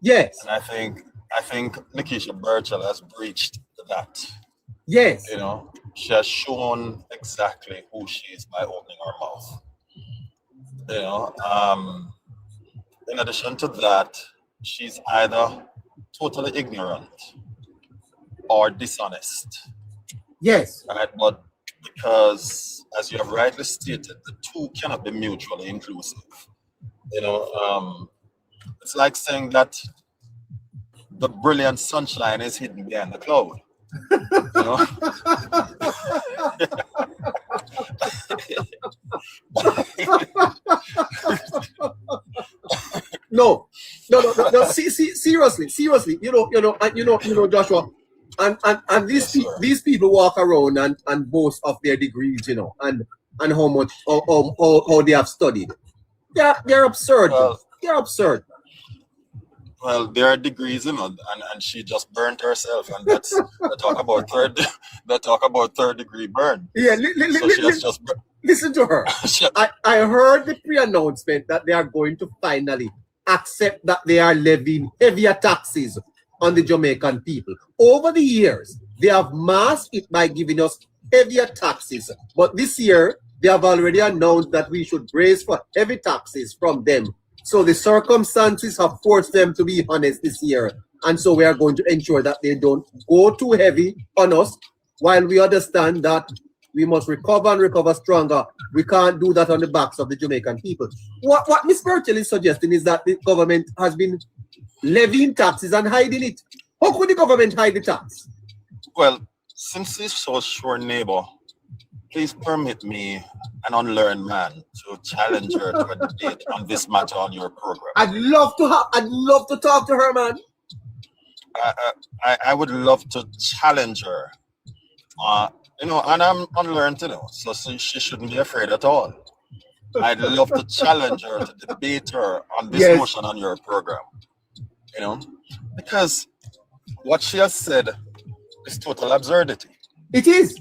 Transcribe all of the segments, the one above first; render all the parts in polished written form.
Yes. And I think Nickiesha Burchell has breached that. Yes. You know, she has shown exactly who she is by opening her mouth. You know, in addition to that, she's either totally ignorant or dishonest. Yes. Right? But because, as you have rightly stated, the two cannot be mutually inclusive. You know, it's like saying that the brilliant sunshine is hidden behind the cloud. You know? No. Seriously. Joshua. And these people walk around and boast of their degrees, you know, and how much how they have studied. Yeah, they're absurd. They're absurd. Well, there are degrees, you know, and she just burnt herself, and they talk about third degree burn. Yeah, listen to her. I heard the pre-announcement that they are going to finally accept that they are levying heavier taxes on the Jamaican people. Over the years, they have masked it by giving us heavier taxes. But this year, they have already announced that we should brace for heavy taxes from them. So the circumstances have forced them to be honest this year. And so we are going to ensure that they don't go too heavy on us, while we understand that we must recover and recover stronger. We can't do that on the backs of the Jamaican people. What Ms. Burchell is suggesting is that the government has been levying taxes and hiding it. How could the government hide the tax? Well, since this so sure, neighbor, please permit me, an unlearned man, to challenge her to a debate on this matter on your program. I'd love to talk to her, man. I would love to challenge her. You know, and I'm unlearned, you know, so she shouldn't be afraid at all. I'd love to challenge her, to debate her on this motion on your program. You know, because what she has said is total absurdity. It is.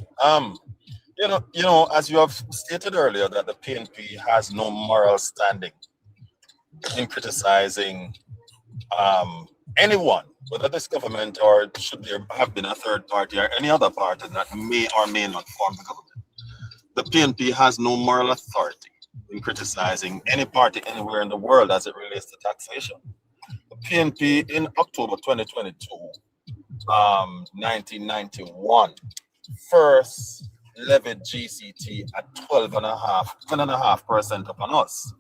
You know, as you have stated earlier, that the PNP has no moral standing in criticizing anyone, whether this government or should there have been a third party or any other party that may or may not form the government. The PNP has no moral authority in criticizing any party anywhere in the world as it relates to taxation. The PNP in October 2022, 1991, first levied GCT at 10.5% upon us.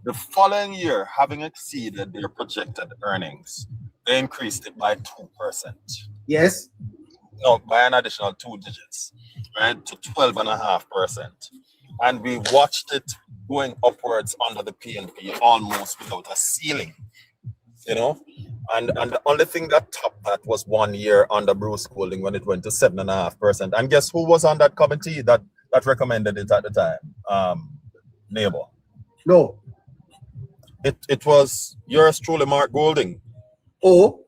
The following year, having exceeded their projected earnings, they increased it by 2%. Yes. No, by an additional 2 digits, right, to 12.5%. And we watched it going upwards under the PNP almost without a ceiling, you know. And the only thing that topped that was 1 year under Bruce Golding when it went to 7.5%. And guess who was on that committee that recommended it at the time? Neighbour. No. It was yours truly, Mark Golding. Oh,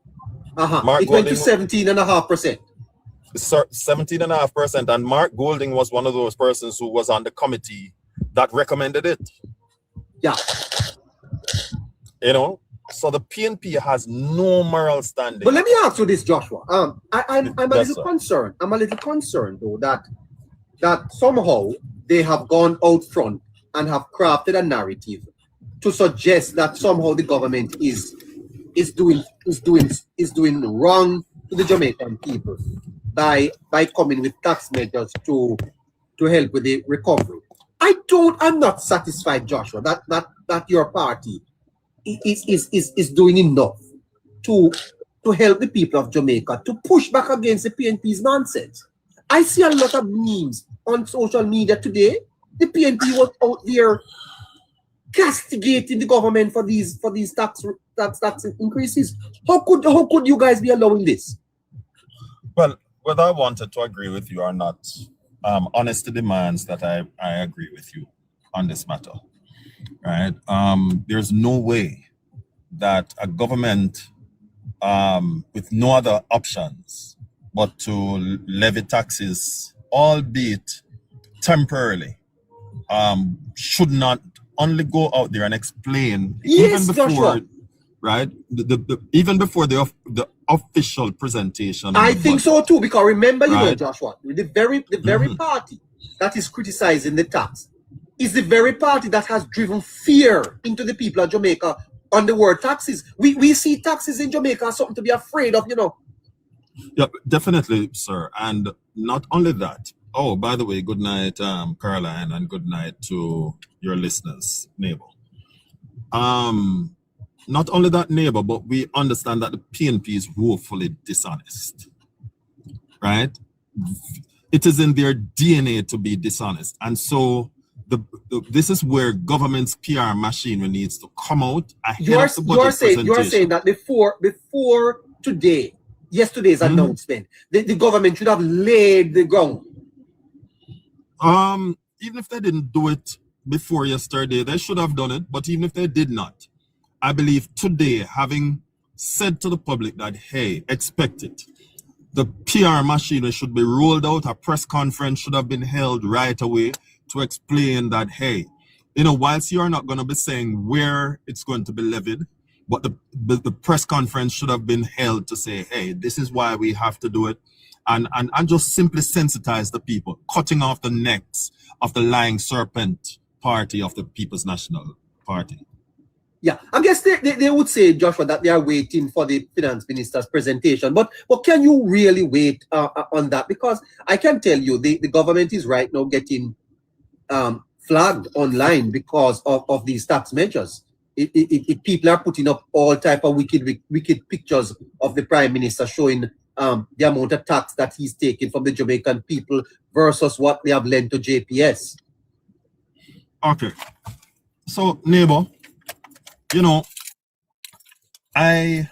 Mark it Golding went to 17.5%. 17.5%, and Mark Golding was one of those persons who was on the committee that recommended it. Yeah. You know, so the PNP has no moral standing. But let me ask you this, Joshua. I'm a little concerned. I'm a little concerned though that somehow they have gone out front and have crafted a narrative to suggest that somehow the government is doing wrong to the Jamaican people by coming with tax measures to help with the recovery. I'm not satisfied, Joshua, that your party is doing enough to help the people of Jamaica to push back against the PNP's nonsense. I see a lot of memes on social media today. The PNP was out there castigating the government for these tax increases. How could you guys be allowing this? Well, whether I wanted to agree with you or not, honesty demands that I agree with you on this matter, right? There's no way that a government with no other options but to levy taxes, albeit temporarily, should not only go out there and explain, yes, even before, Joshua. right? Even before the official presentation. I think so too, because remember, you know, Joshua, the very party that is criticizing the tax is the very party that has driven fear into the people of Jamaica on the word taxes. We see taxes in Jamaica as something to be afraid of, you know. Yeah, definitely, sir. And not only that. Oh, by the way, good night, Caroline, and good night to your listeners, Neighbour. Not only that, Neighbour, but we understand that the PNP is woefully dishonest, right? It is in their DNA to be dishonest. And so this is where government's PR machinery needs to come out ahead of the budget presentation. You are saying that before yesterday's announcement, the government should have laid the ground. Even if they didn't do it before yesterday, they should have done it. But even if they did not, I believe today, having said to the public that, hey, expect it, the PR machinery should be rolled out, a press conference should have been held right away to explain that, hey, you know, whilst you're not going to be saying where it's going to be levied, but the press conference should have been held to say, hey, this is why we have to do it, and just simply sensitize the people, cutting off the necks of the lying serpent party of the People's National Party. Yeah, I guess they would say, Joshua, that they are waiting for the finance minister's presentation. But can you really wait on that? Because I can tell you the government is right now getting flagged online because of these tax measures. People are putting up all type of wicked pictures of the prime minister showing the amount of tax that he's taking from the Jamaican people versus what they have lent to JPS. Okay. So, Neighbour, you know, I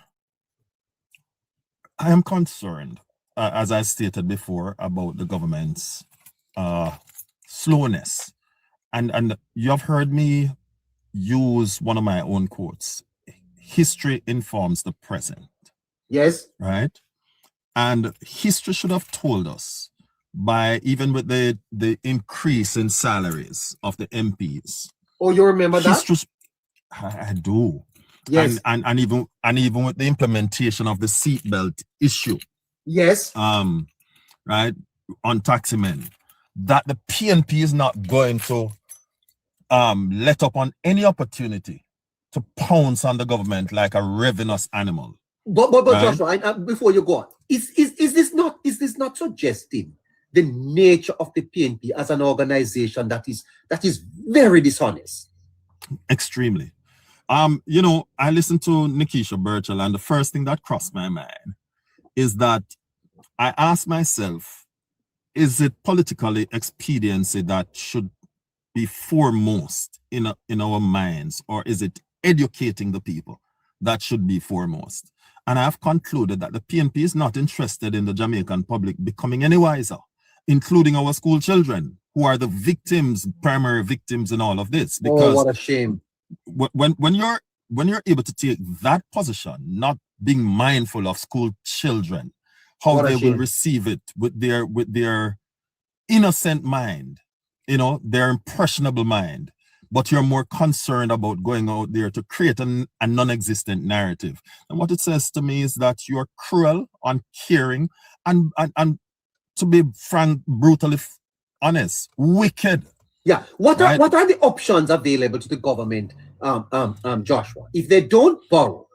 am concerned, as I stated before, about the government's slowness. And you have heard me use one of my own quotes. History informs the present. Yes. Right? And history should have told us, by even with the increase in salaries of the MPs. Oh, you remember that? I do. Yes. And even with the implementation of the seatbelt issue. Yes. Right, on taximen, that the PNP is not going to let up on any opportunity to pounce on the government like a ravenous animal. But right? Joshua, before you go on, is this not suggesting the nature of the PNP as an organization that is very dishonest? Extremely. You know, I listened to Nickiesha Burchell, and the first thing that crossed my mind is that I asked myself, is it politically expediency that should be foremost in our minds, or is it educating the people that should be foremost? And I have concluded that the PNP is not interested in the Jamaican public becoming any wiser, including our school children, who are the victims, primary victims in all of this. Because what a shame. When you're able to take that position, not being mindful of school children, how they will receive it with their innocent mind, you know, their impressionable mind, but you're more concerned about going out there to create a non-existent narrative. And what it says to me is that you're cruel, uncaring, and to be frank, brutally honest, wicked. Yeah. What are the options available to the government, Joshua? If they don't borrow,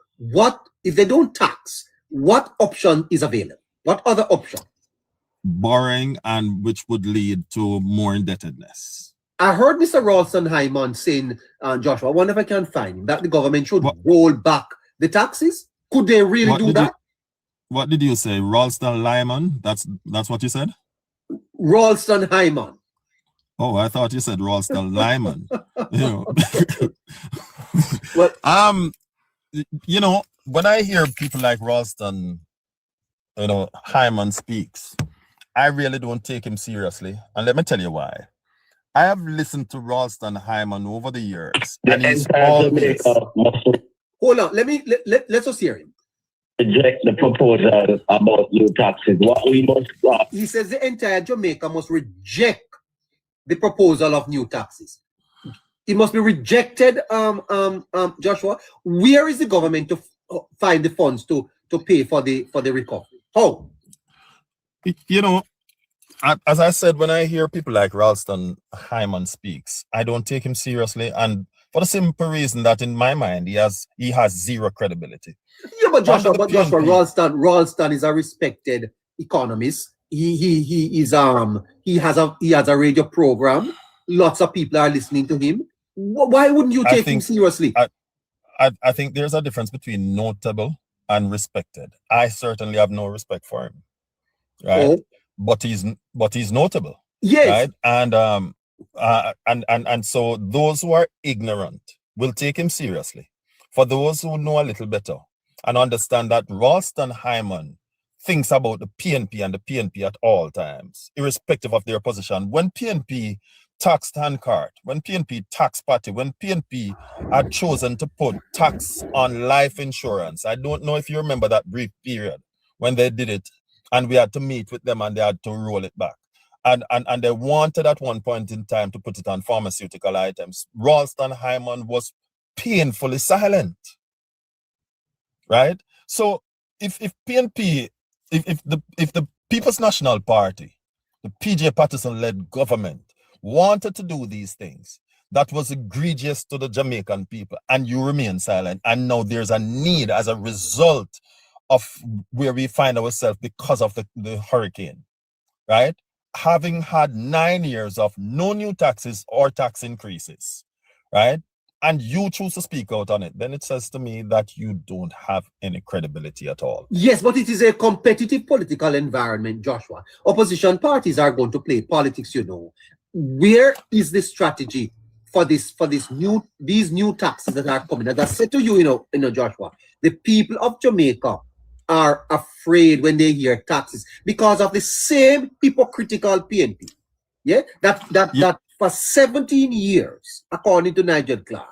if they don't tax, what option is available? What other option? Borrowing, and which would lead to more indebtedness. I heard Mr. Ralston Hyman saying, Joshua, I wonder if I can find him, that the government should roll back the taxes. Could they really do that? What did you say? Ralston Lyman? That's what you said? Ralston Hyman. Oh, I thought you said Ralston Lyman. You know. Well, you know, when I hear people like Ralston, you know, Hyman speaks, I really don't take him seriously. And let me tell you why. I have listened to Ralston Hyman over the years. And he's always... Hold on, let's just hear him. Reject the proposal about new taxes. What we must stop. He says the entire Jamaica must reject the proposal of new taxes. It must be rejected, Joshua. Where is the government to find the funds to pay for the recovery? How? You know, as I said, when I hear people like Ralston Hyman speaks, I don't take him seriously, and for the simple reason that in my mind he has zero credibility. Yeah, but Joshua, Ralston is a respected economist. He has a radio program. Lots of people are listening to him. Why wouldn't you take him seriously? I think there's a difference between notable and respected. I certainly have no respect for him, right? Oh. But he's notable, yes, right? And so those who are ignorant will take him seriously. For those who know a little better and understand that Ralston Hyman thinks about the PNP and the PNP at all times, irrespective of their position. When PNP taxed Handcart, when PNP taxed Party, when PNP had chosen to put tax on life insurance, I don't know if you remember that brief period when they did it, and we had to meet with them and they had to roll it back. And they wanted at one point in time to put it on pharmaceutical items. Ralston Hyman was painfully silent, right? So if PNP, if the People's National Party, the PJ Patterson-led government wanted to do these things that was egregious to the Jamaican people, and you remain silent, and now there's a need as a result of where we find ourselves because of the hurricane, right? Having had 9 years of no new taxes or tax increases, right? And you choose to speak out on it, then it says to me that you don't have any credibility at all. Yes, but it is a competitive political environment, Joshua. Opposition parties are going to play politics, you know. Where is the strategy for these new taxes that are coming? As I said to you, you know, Joshua, the people of Jamaica are afraid when they hear taxes because of the same hypocritical PNP. Yeah, that for 17 years, according to Nigel Clark,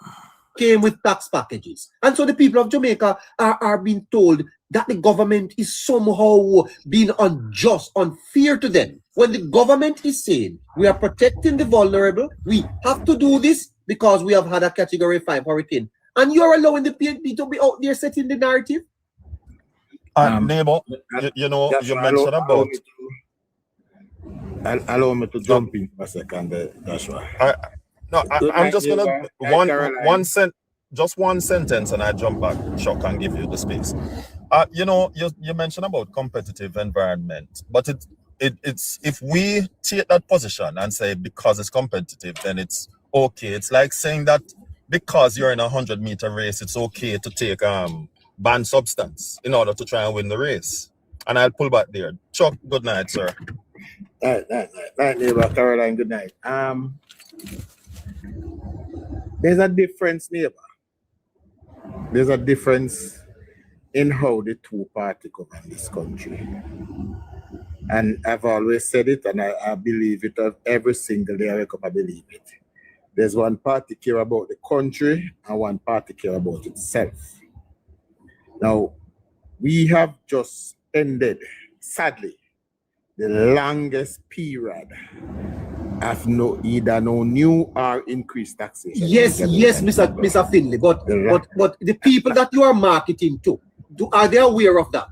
came with tax packages. And so the people of Jamaica are being told that the government is somehow being unjust, unfair to them. When the government is saying we are protecting the vulnerable, we have to do this because we have had a Category 5 hurricane. And you're allowing the PNP to be out there setting the narrative? Neighbor, you know, you mentioned about... Allow me to jump in for a second, Joshua. I'm just gonna just one sentence, and I jump back, Chuck, and give you the space. You know, you mentioned about competitive environment, but it's if we take that position and say because it's competitive, then it's okay. It's like saying that because you're in a 100-meter race, it's okay to take banned substance in order to try and win the race. And I'll pull back there. Chuck, good night, sir. Night, neighbor. Caroline, good night. There's a difference, neighbor. There's a difference in how the two parties govern this country. And I've always said it, and I believe it every single day I wake up, I believe it. There's one party care about the country and one party care about itself. Now, we have just ended, sadly, the longest period of either no new or increased taxation. Yes, Mr. Finley, but the people that you are marketing to, are they aware of that?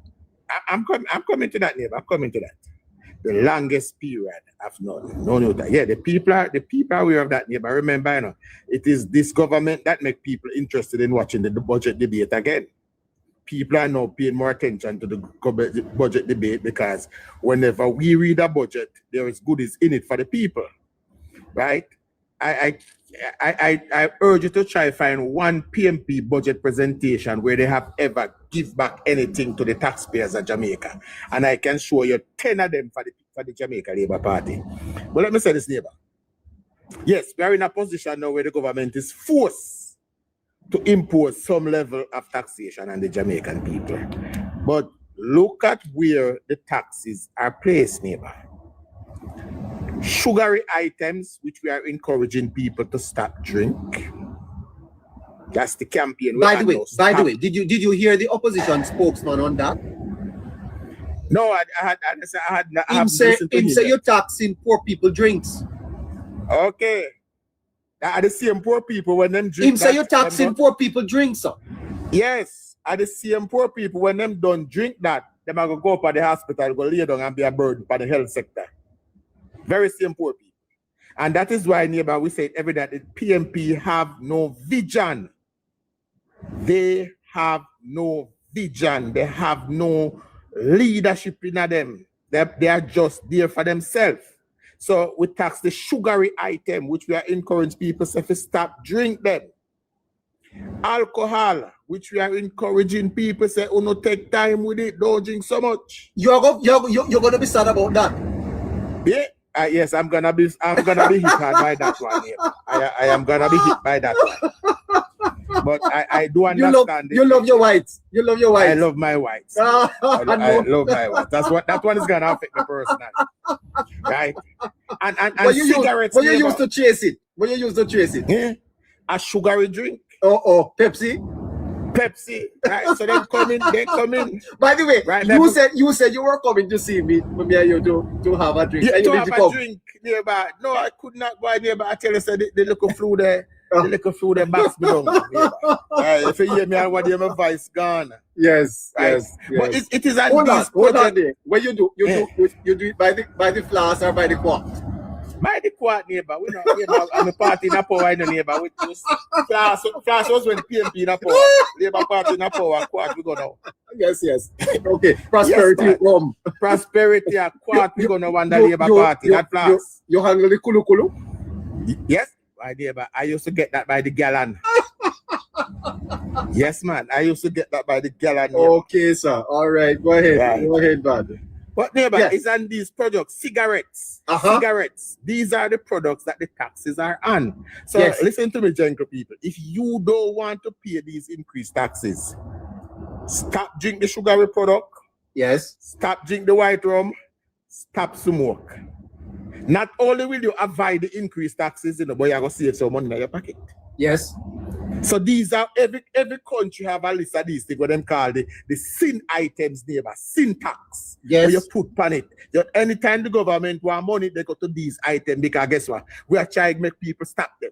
I'm coming to that, neighbor. I'm coming to that. The longest period of no new tax. Yeah, the people are aware of that, neighbor. Remember, you know, it is this government that make people interested in watching the budget debate again. People are now paying more attention to the budget debate because whenever we read a budget, there is goodies in it for the people, right? I urge you to try find one PNP budget presentation where they have ever give back anything to the taxpayers of Jamaica, and I can show you 10 of them for the Jamaica Labour Party. But let me say this, neighbor. Yes, we are in a position now where the government is forced to impose some level of taxation on the Jamaican people. But look at where the taxes are placed, neighbor. Sugary items, which we are encouraging people to stop drink. That's the campaign. By the way, did you hear the opposition spokesman on that? No, I Him say you're taxing poor people drinks. Okay. Are the same poor people when them drink. Him say you're taxing poor people drink, sir. Yes, are the same poor people when them don't drink that, them are gonna go up at the hospital, go lay down and be a burden for the health sector. Very same poor people. And that is why, neighbor, we say every day that the PNP have no vision. They have no vision. They have no leadership in them. They are just there for themselves. So we tax the sugary item, which we are encouraging people to stop drink them. Alcohol, which we are encouraging people say, oh no, take time with it, don't drink so much. You're gonna be sad about that. Yeah. Yes, I'm gonna be hit hard by that one. I am gonna be hit by that one. But I do understand. You love your whites. You love your whites. I love my whites. I love my whites. That one is gonna affect me personally. Right? And cigarettes. When you used to chase it. When you used to chase it. Yeah. A sugary drink. Oh, Pepsi. Right? So they come in. By the way, right, you said you were coming to see me for me and you to have a drink. Yeah, to have a drink nearby. No, I could not go nearby. I tell you, said the little flew there. The little flew there, backs me down. Right, if you hear me, I want to hear my voice gone. Yes, right? Yes. But it is hold on there. When you do it by the flask or by the quart? By the quart, neighbor. We not neighbor. I'm a party in a power, I know neighbor. We just flask was when PNP in a power. Labor party in a power, quart we go now. Yes. Okay. Prosperity yes, rum. Prosperity a quart we go now under Labor party. That flask. You handle the kulu? Yes. By neighbor, I used to get that by the gallon. Yes, man. I used to get that by the gallon. Neighbor. Okay, sir. All right. Go ahead. Right. Go ahead, bud. But neighbor, it's on these products, cigarettes. Cigarettes. These are the products that the taxes are on. So listen to me, gentle people. If you don't want to pay these increased taxes, stop drink the sugary product. Yes. Stop drink the white rum. Stop smoke. Not only will you avoid the increased taxes, but you're going to save some money in your pocket. Yes. So these are every country have a list of these things what them call the sin items, neighbor, sin tax. Yes. Where you put on it. Anytime the government want money, they go to these items because guess what? We are trying to make people stop them.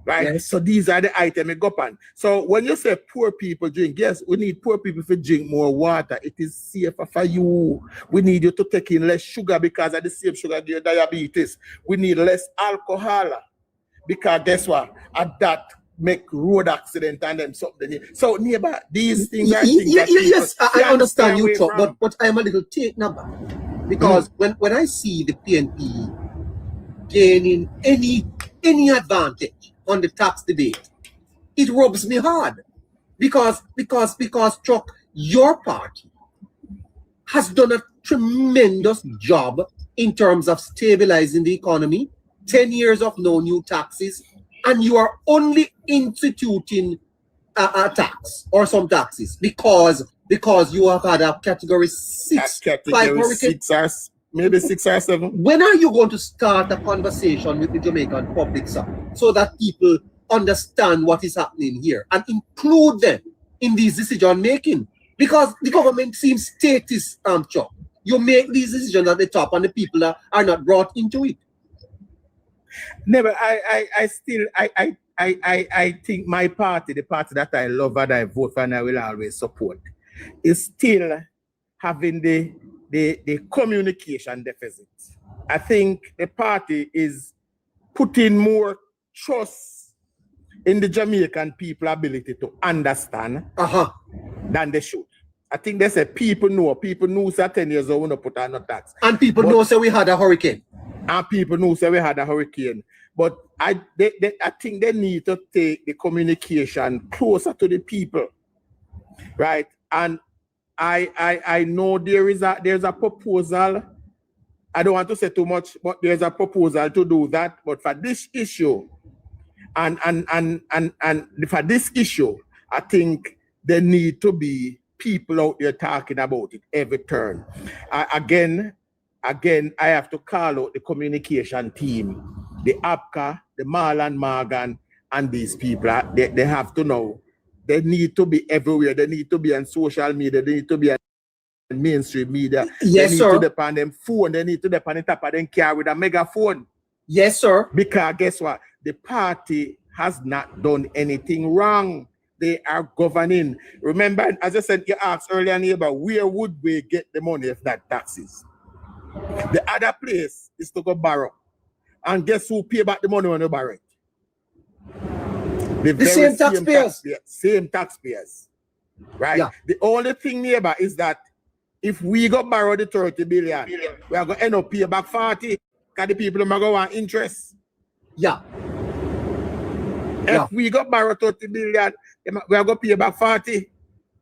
Right? Yes. So these are the items we go on. So when you say poor people drink, yes, we need poor people to drink more water. It is safer for you. We need you to take in less sugar because of the same sugar give you diabetes. We need less alcohol because guess what? At that make road accident and them something. So neighbor, these things are things that yes, I understand you talk, but I'm a little taken aback because when I see the PNP gaining any advantage on the tax debate, it rubs me hard because Chuck, your party has done a tremendous job in terms of stabilizing the economy. 10 years of no new taxes. And you are only instituting a tax or some taxes because you have had a category 6, category 6 or maybe 6 or 7. When are you going to start a conversation with the Jamaican public, sir, so that people understand what is happening here and include them in these decision making? Because the government seems statist, Chuck. You make these decisions at the top and the people are not brought into it. Never. I think my party, the party that I love and I vote for and I will always support, is still having the communication deficit. I think the party is putting more trust in the Jamaican people's ability to understand than they should. I think they say people know say 10 years old we not put on no tax. And people know say we had a hurricane. And people know say we had a hurricane. But I think they need to take the communication closer to the people. Right? And I know there's a proposal. I don't want to say too much, but there's a proposal to do that. But for this issue, and for this issue, I think there need to be people out there talking about it every turn. Again, I have to call out the communication team, the APCA, the Marlon Morgan, and these people. They have to know. They need to be everywhere. They need to be on social media. They need to be on mainstream media. Yes, they need sir. to depend on them phone. They need to depend on top of them car with a megaphone. Yes, sir. Because guess what? The party has not done anything wrong. They are governing. Remember, as I said, you asked earlier, neighbor, where would we get the money if not taxes? The other place is to go borrow. And guess who pay back the money when you borrow it? The same taxpayers. Same taxpayers. Right? Yeah. The only thing, neighbor, is that if we go borrow the 30 billion, we are going to end up pay back 40 because the people are going to want interest. Yeah. If we go borrow 30 billion, we are going to pay back 40.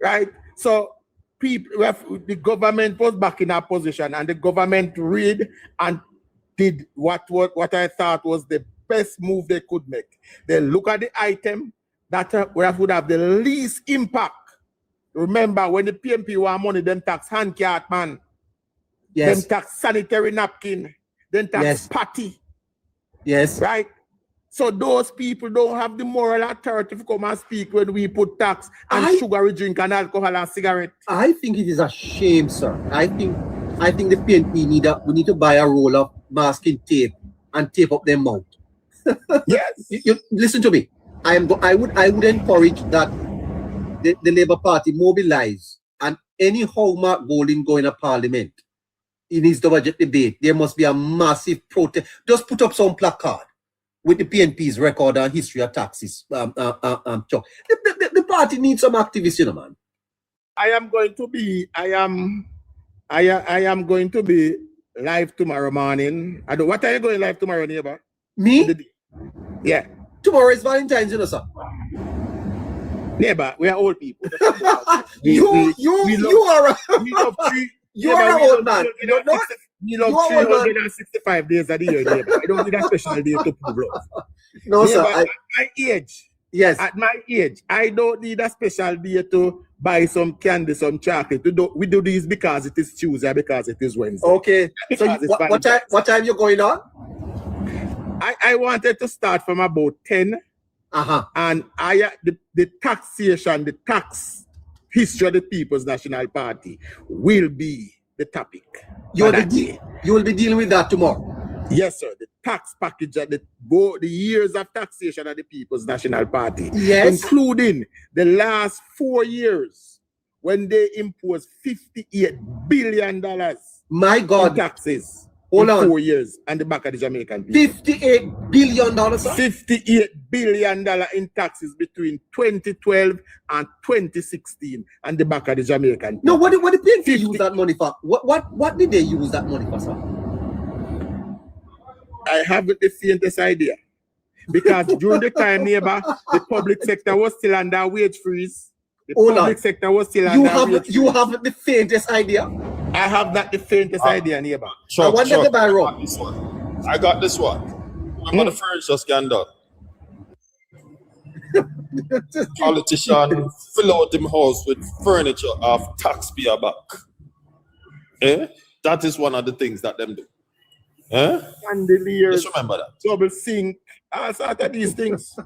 Right? So people, the government was back in our position and the government read and did what I thought was the best move they could make. They look at the item that would have the least impact. Remember, when the PNP want money, them tax hand cart, man. Yes. Them tax sanitary napkin. Them tax patty. Yes. Right? So those people don't have the moral authority to come and speak when we put tax on sugary drink and alcohol and cigarette. I think it is a shame, sir. I think the PNP we need to buy a roll of masking tape and tape up their mouth. Yes. You listen to me. I would encourage that the Labour Party mobilize and any hallmark voting go in a parliament. It needs the budget debate. There must be a massive protest. Just put up some placard with the PNP's record and history of taxes. The party needs some activists, you know, man. I am going to be live tomorrow morning. What are you going live tomorrow, neighbor? Me? Yeah. Tomorrow is Valentine's, you know, sir. Neighbor, we are old people. You are an old man. We love 365 days of the year, neighbor. I don't need a special day to prove love. No, neighbor, sir. At my age, at my age, I don't need a special day to buy some candy, some chocolate. We do this because it is Tuesday, because it is Wednesday. Okay. So what time you going on? I wanted to start from about 10. And the taxation, the tax history of the People's National Party will be the topic. You will be dealing with that tomorrow. Yes, sir. The tax package, the years of taxation of the People's National Party. Yes. Including the last 4 years when they imposed $58 billion. My God. In taxes. Hold on. 4 years on the back of the Jamaican people. $58 billion, sir? $58 billion in taxes between 2012 and 2016 on the back of the Jamaican people. No, what did PNP use that money for? What did they use that money for, sir? I haven't the faintest idea. Because during the time, neighbor, the public sector was still under wage freeze. The public sector was still under wage freeze. You haven't the faintest idea? I have not the faintest idea, neighbor. I wonder if I wrong. I got this one. Remember the furniture scandal? Politician fill out him house with furniture of taxpayer back. That is one of the things that them do. Chandeliers. Just remember that. Double sink. All sorts of these things.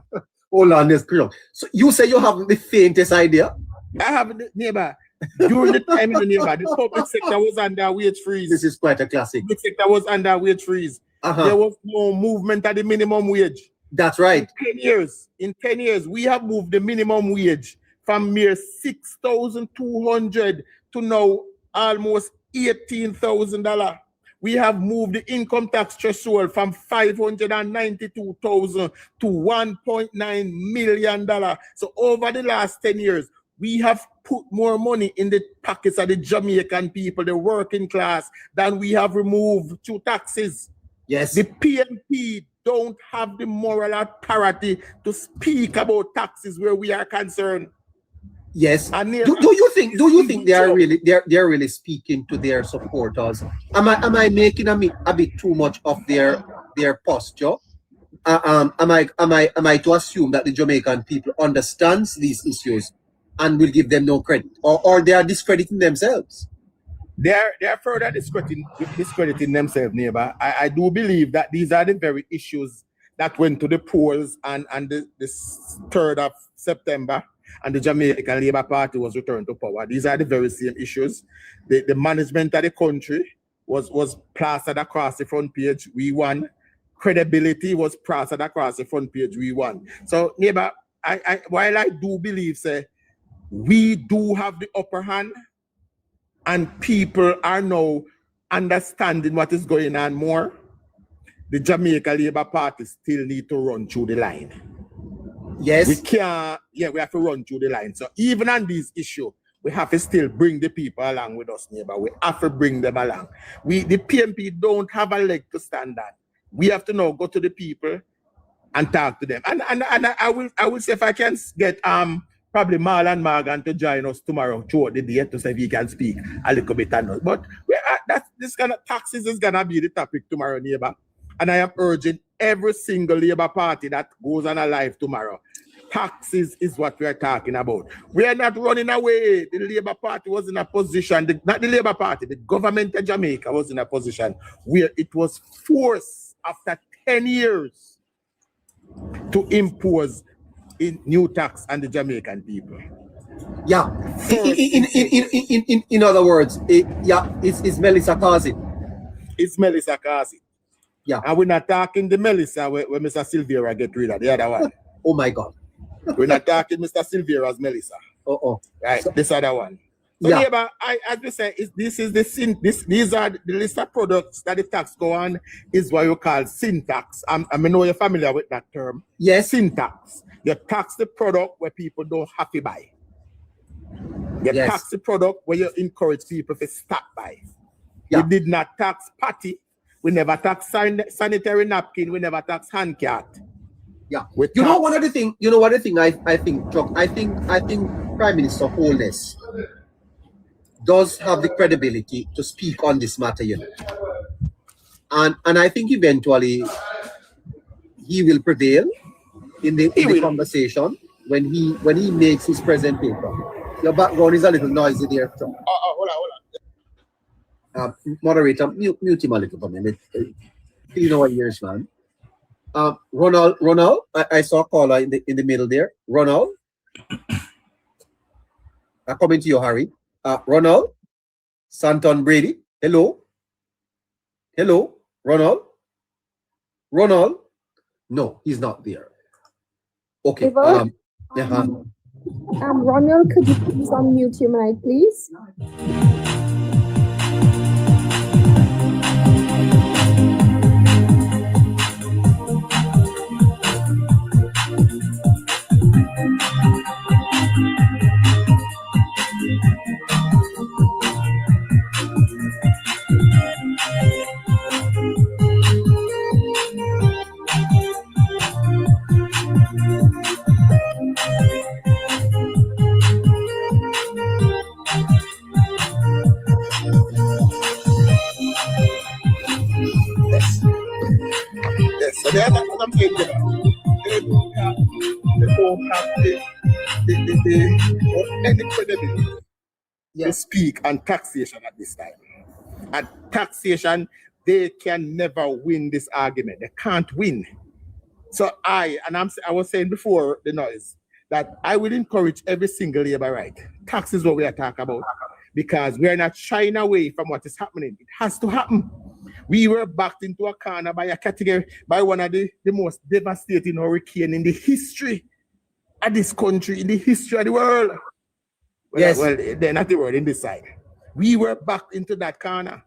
Hold on, this girl. So you say you haven't the faintest idea? I haven't, neighbor. During the time in the neighbor, the public sector was under wage freeze. This is quite a classic. The public sector was under wage freeze. There was no movement at the minimum wage. That's right. In 10 years, we have moved the minimum wage from mere $6,200 to now almost $18,000. We have moved the income tax threshold from $592,000 to $1.9 million. So over the last 10 years, we have put more money in the pockets of the Jamaican people, the working class, than we have removed through taxes. Yes. The PNP don't have the moral authority to speak about taxes where we are concerned. Yes. And do you think they are really speaking to their supporters? Am I making a bit too much of their posture? Am I to assume that the Jamaican people understands these issues and will give them no credit, or they are discrediting themselves? They are further discrediting themselves, neighbor. I do believe that these are the very issues that went to the polls and the 3rd of September, and the Jamaican Labour Party was returned to power. These are the very same issues. The management of the country was plastered across the front page. We won. credibility was plastered across the front page we won. So, neighbor, while I do believe, say, we do have the upper hand, and people are now understanding what is going on more, the Jamaica Labour Party still need to run through the line. Yes. We can't, we have to run through the line. So even on this issue, we have to still bring the people along with us, neighbor. We have to bring them along. The PNP don't have a leg to stand on. We have to now go to the people and talk to them. And I will say, if I can get probably Marlon Morgan to join us tomorrow throughout the day to say if he can speak a little bit on us. But this kind of taxes is gonna be the topic tomorrow, neighbor. And I am urging every single Labour Party that goes on a live tomorrow. Taxes is what we are talking about. We are not running away. The Labour Party was in a position, not the Labour Party, the government of Jamaica was in a position where it was forced after 10 years to impose a new tax on the Jamaican people. Yeah. In other words, it's Melissa Kazi. It's Melissa Kazi. Yeah. And we're not talking the Melissa where Mr. Silvera get rid of the other one. Oh my God. We're not talking Mr. Silvera's Melissa. Right, this other one. So yeah, but I just say these are the list of products that the tax go on is what you call sin tax. I know you're familiar with that term. Yes. Sin tax. You tax the product where people don't have to buy. You tax the product where you encourage people to stop buy. Yeah. We did not tax patty. We never tax sanitary napkin. We never tax hand cat. Yeah. One other thing I think, Chuck, I think Prime Minister Holness does have the credibility to speak on this matter, And I think eventually he will prevail in the conversation when he makes his presentation. Your background is a little noisy there, Chuck. Hold on. Moderator, mute him a little for me. You know what years, man. Ronald, I saw a caller in the middle there. Ronald, I'm coming to you, Harry. Ronald, Santon Brady. Hello, Ronald. No, he's not there. Okay. Ronald, could you please unmute your mic, please? So that's what I'm saying. They don't have any credibility to speak on taxation at this time. At taxation, they can never win this argument. They can't win. So I was saying before the noise that I will encourage every single labor right. Tax is what we are talking about because we are not shying away from what is happening. It has to happen. We were backed into a corner by one of the most devastating hurricanes in the history of this country, in the history of the world. Well, they're not the world in this side. We were backed into that corner,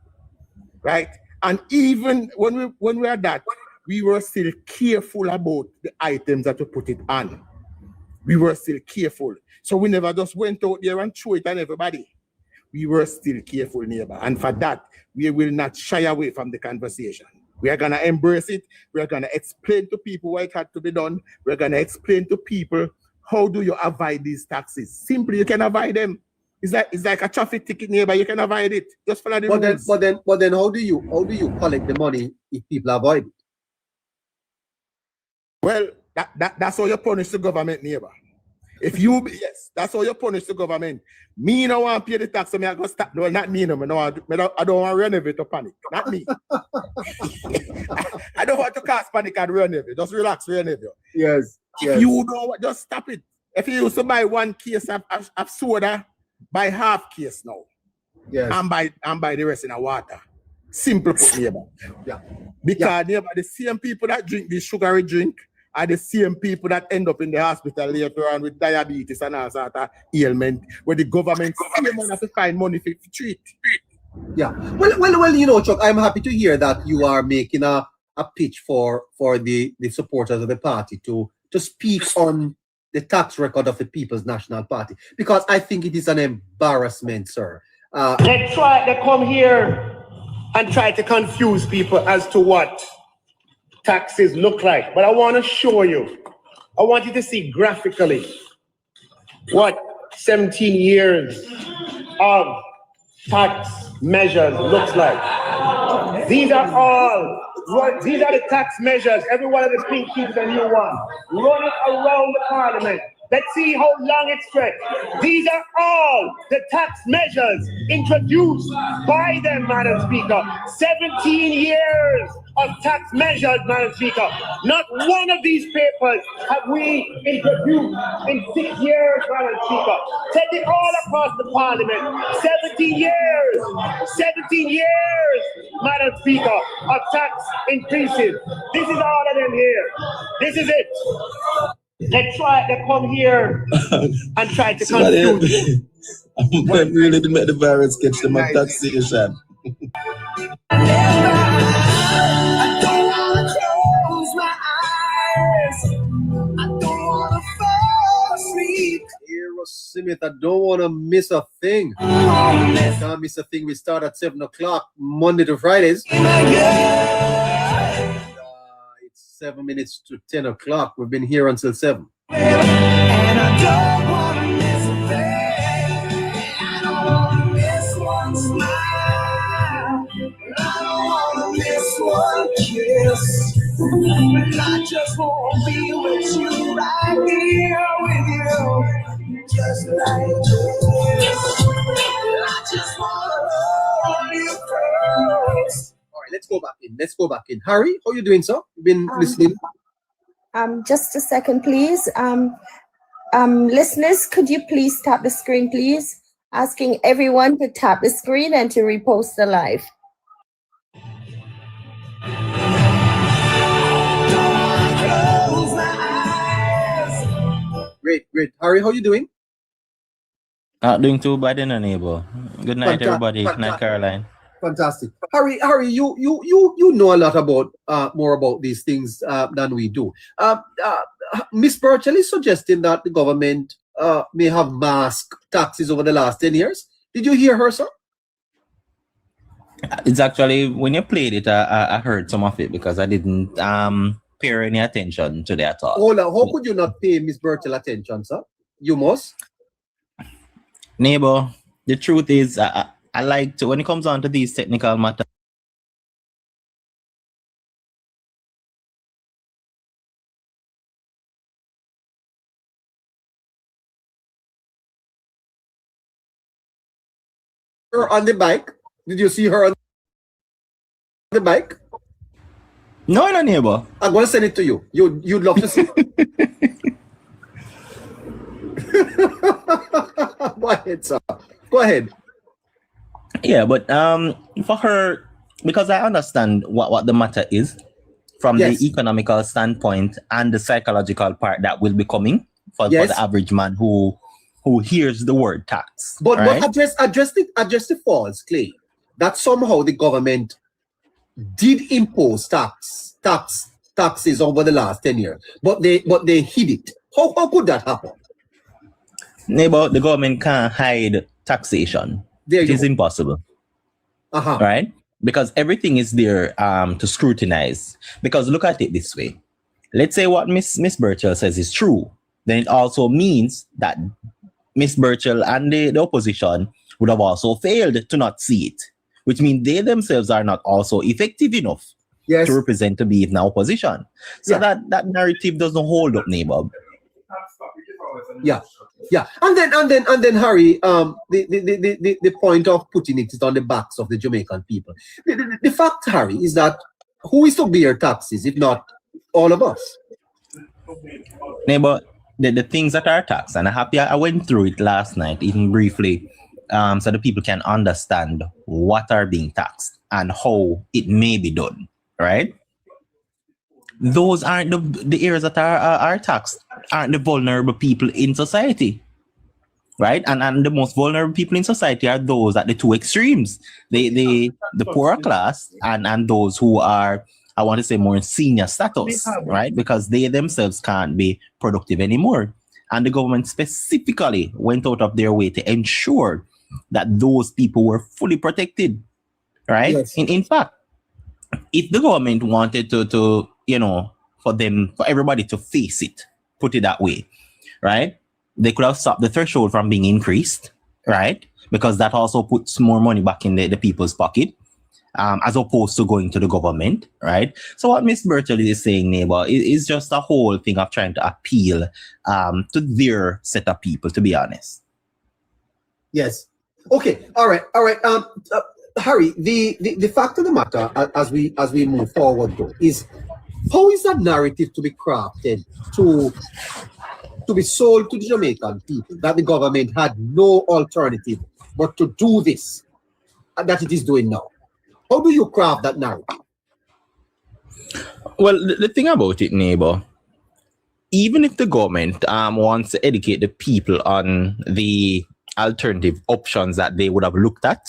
right? And even when we are that, we were still careful about the items that we put it on. We were still careful. So we never just went out there and threw it on everybody. We were still careful, neighbor. And for that, we will not shy away from the conversation. We are going to embrace it. We are going to explain to people why it had to be done. We're going to explain to people, how do you avoid these taxes? Simply, you can avoid them. It's like a traffic ticket, neighbor. You can avoid it. Just follow the rules. But then how do you collect the money if people avoid it? Well, that's how you punish the government, neighbor. That's how you punish the government. Me no want to pay the tax, so I go stop. No, not me. No, I don't want to renovate to panic. Not me. I don't want to cause panic and renovate. Just relax, renovate. Yes. If you don't, just stop it. If you used to buy one case of soda, buy half case now. Yes. And buy the rest in the water. Simple put, neighbor. Yeah. Because neighbor, the same people that drink this sugary drink are the same people that end up in the hospital later on with diabetes and all sort of ailment, where the government still have to find money to treat. Yeah. Well, you know, Chuck, I'm happy to hear that you are making a pitch for the supporters of the party to speak on the tax record of the People's National Party, because I think it is an embarrassment, sir. They come here and try to confuse people as to what taxes look like. But I want to show you. I want you to see graphically what 17 years of tax measures looks like. These are the tax measures. Every one of the pink keeps a new one. Run it around the parliament. Let's see how long it stretches. These are all the tax measures introduced by them, Madam Speaker. 17 years of tax measures, Madam Speaker. Not one of these papers have we introduced in 6 years, Madam Speaker. Take it all across the parliament. 17 years, Madam Speaker, of tax increases. This is all of them here. This is it. They come here and try to confuse. I'm really to make the virus catch them on taxation. I don't want to close my eyes. I don't want to fall asleep. Smith, I don't want to miss a thing. Can't miss a thing. We start at 7 o'clock Monday to Fridays. It's 7 minutes to 10 o'clock. We've been here until 7. And I don't want to miss a thing. I don't want to miss one smile. I don't want to miss one kiss. I just want to be with you, right here with you, just like this. I just want to hold you close. All right, let's go back in. Harry, how you doing, sir? You've been listening? Just a second, please. Listeners, could you please tap the screen, please? Asking everyone to tap the screen and to repost the live. Great. Harry, how you doing? Not doing too bad in a neighbor. Good night, everybody. Good night, Caroline. Fantastic. Harry, you know a lot about more about these things than we do. Miss Burchell is suggesting that the government may have masked taxes over the last 10 years. Did you hear her, sir? It's actually, when you played it, I heard some of it because I didn't pay any attention to that at all. Hold on. How could you not pay Miss Burchell attention, sir? You must. Neighbor, the truth is, I like to, when it comes on to these technical matters, her on the bike. Did you see her on the bike? No, neighbor. I'm gonna send it to you. You'd love to see it. Go ahead, sir. Go ahead. Yeah, but for her, because I understand what the matter is from the economical standpoint and the psychological part that will be coming for the average man who hears the word tax. But right? address the false claim that somehow the government did impose taxes over the last 10 years, but they hid it. How could that happen? Neighbor, the government can't hide taxation. It is impossible. Right? Because everything is there to scrutinize. Because look at it this way. Let's say what Miss Burchell says is true. Then it also means that Miss Burchell and the opposition would have also failed to not see it. Which means they themselves are not also effective enough to represent to be in opposition. So that narrative doesn't hold up, neighbor. Yeah, and then Harry, the point of putting it is on the backs of the Jamaican people. The fact, Harry, is that who is to bear taxes if not all of us? Neighbor, the things that are taxed, and I went through it last night, even briefly, so the people can understand what are being taxed and how it may be done, right? Those aren't the areas that are taxed, aren't the vulnerable people in society, right? And the most vulnerable people in society are those at the two extremes, the poorer class and those who are, I want to say, more senior status, right? Because they themselves can't be productive anymore. And the government specifically went out of their way to ensure that those people were fully protected, right? Yes. In fact, if the government wanted to for everybody to face it, put it that way, right? They could have stopped the threshold from being increased, right? Because that also puts more money back in the people's pocket, as opposed to going to the government, right? So what Miss Burchell is saying, Neighbour, is just a whole thing of trying to appeal to their set of people, to be honest. Yes. Okay. All right. Harry, the fact of the matter, as we move forward, though, is how is that narrative to be crafted to be sold to the Jamaican people that the government had no alternative but to do this that it is doing now? How do you craft that narrative? Well, the thing about it, Neighbour, even if the government wants to educate the people on the alternative options that they would have looked at,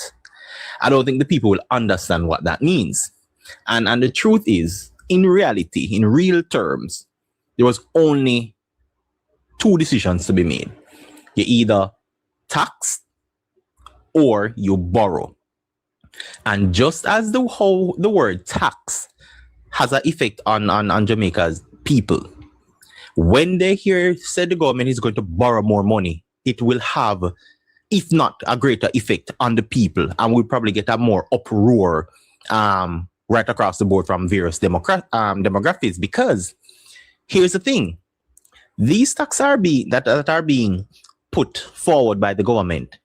I don't think the people will understand what that means. And the truth is, in reality, in real terms, there was only two decisions to be made. You either tax or you borrow. And just as the word tax has an effect on Jamaica's people, when they hear said the government is going to borrow more money, it will have, if not a greater effect on the people, and we'll probably get a more uproar right across the board from various demographics. Because here's the thing: these taxes that are being put forward by the government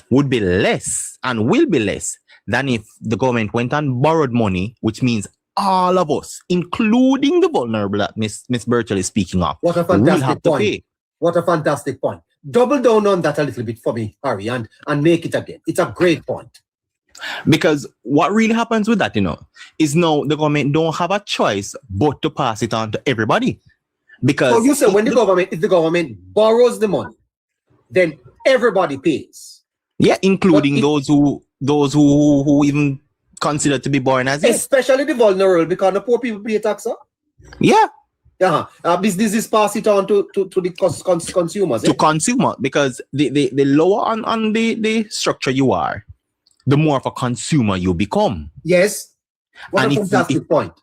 would be less and will be less than if the government went and borrowed money, which means all of us, including the vulnerable that Miss Burchell is speaking of, what a fantastic point. What a fantastic point. Double down on that a little bit for me, Harry, and make it again. It's a great point. Because what really happens with that, is now the government don't have a choice but to pass it on to everybody. Because so you say when if the government borrows the money, then everybody pays. Yeah, including those who even considered to be born as especially the vulnerable, because the poor people pay tax. Yeah. Businesses pass it on to the consumers. To consumer, because the lower on the structure you are, the more of a consumer you become. Yes. What a fantastic point.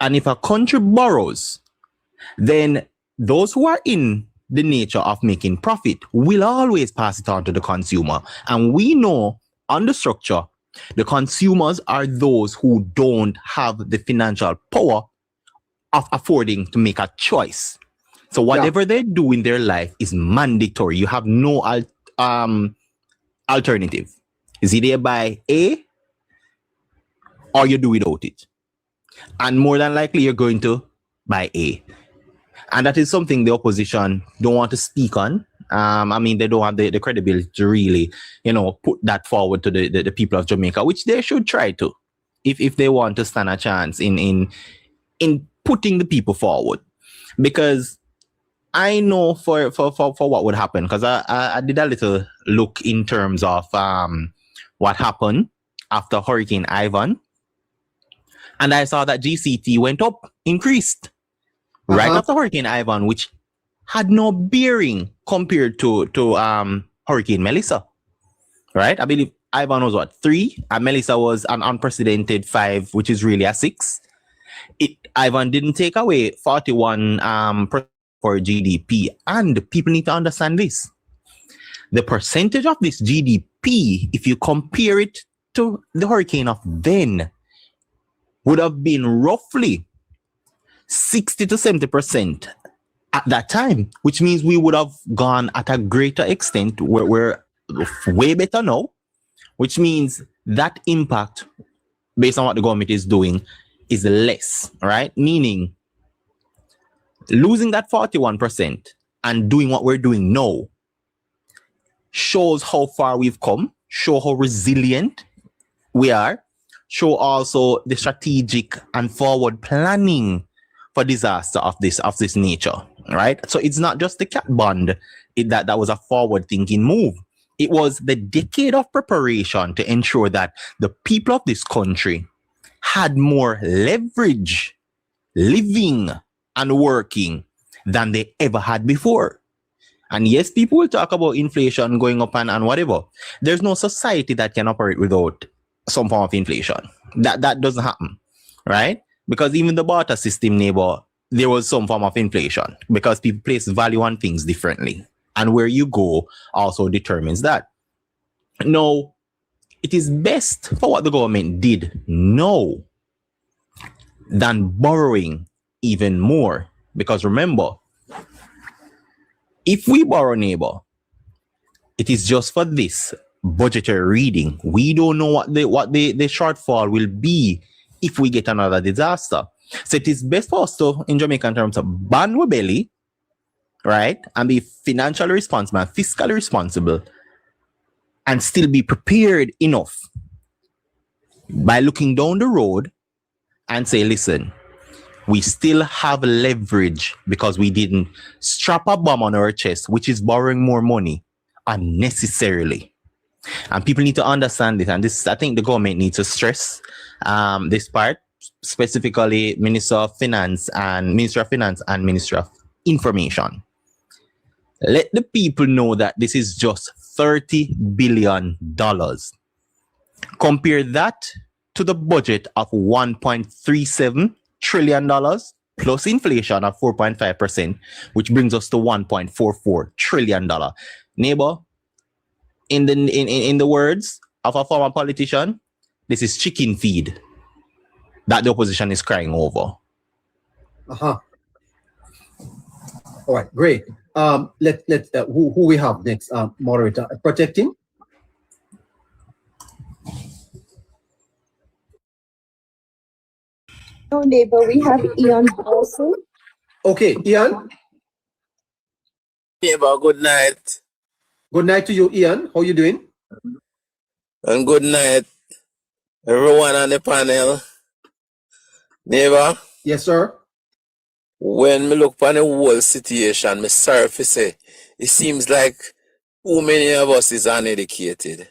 And if a country borrows, then those who are in the nature of making profit will always pass it on to the consumer. And we know on the structure, the consumers are those who don't have the financial power of affording to make a choice. So whatever they do in their life is mandatory. You have no alternative. Is either buy A or you do without it. And more than likely, you're going to buy A. And that is something the opposition don't want to speak on. They don't have the credibility to really, put that forward to the people of Jamaica, which they should try to, if they want to stand a chance in putting the people forward. Because I know for what would happen, because I did a little look in terms of what happened after Hurricane Ivan, and I saw that GCT went up, increased. Right after Hurricane Ivan, which had no bearing compared to Hurricane Melissa, right? I believe Ivan was 3, and Melissa was an unprecedented 5, which is really a 6. Ivan didn't take away 41 for GDP, and people need to understand this. The percentage of this GDP, if you compare it to the hurricane of then, would have been roughly 60 to 70% at that time, which means we would have gone at a greater extent. We're way better now, which means that impact, based on what the government is doing, is less, right? Meaning losing that 41% and doing what we're doing now shows how far we've come show how resilient we are, show also the strategic and forward planning for disaster of this nature, right? So it's not just the cat bond that was a forward thinking move. It was the decade of preparation to ensure that the people of this country had more leverage living and working than they ever had before. And yes, people will talk about inflation going up and whatever. There's no society that can operate without some form of inflation. That doesn't happen, right? Because even the barter system, neighbor, there was some form of inflation because people place value on things differently. And where you go also determines that. Now, it is best for what the government did now than borrowing even more. Because remember, if we borrow, neighbor, it is just for this budgetary reading. We don't know what the shortfall will be if we get another disaster. So it is best for us to, in Jamaican terms, band our belly, right? And be financially responsible and fiscally responsible and still be prepared enough by looking down the road and say, listen, we still have leverage because we didn't strap a bomb on our chest, which is borrowing more money unnecessarily. And people need to understand this. And this, I think the government needs to stress this part, specifically Minister of Finance and Minister of Information. Let the people know that this is just $30 billion. Compare that to the budget of $1.37 trillion plus inflation of 4.5%, which brings us to $1.44 trillion. Neighbor, in the words of a former politician, this is chicken feed that the opposition is crying over. All right, great. Let's who we have next? Moderator, protecting. No, neighbor, we have Ian also. Okay, Ian. Neighbor, good night. Good night to you, Ian. How you doing? And good night, everyone on the panel. Neighbor. Yes, sir. When me look on the whole situation, me sorry to say, it seems like too many of us is uneducated.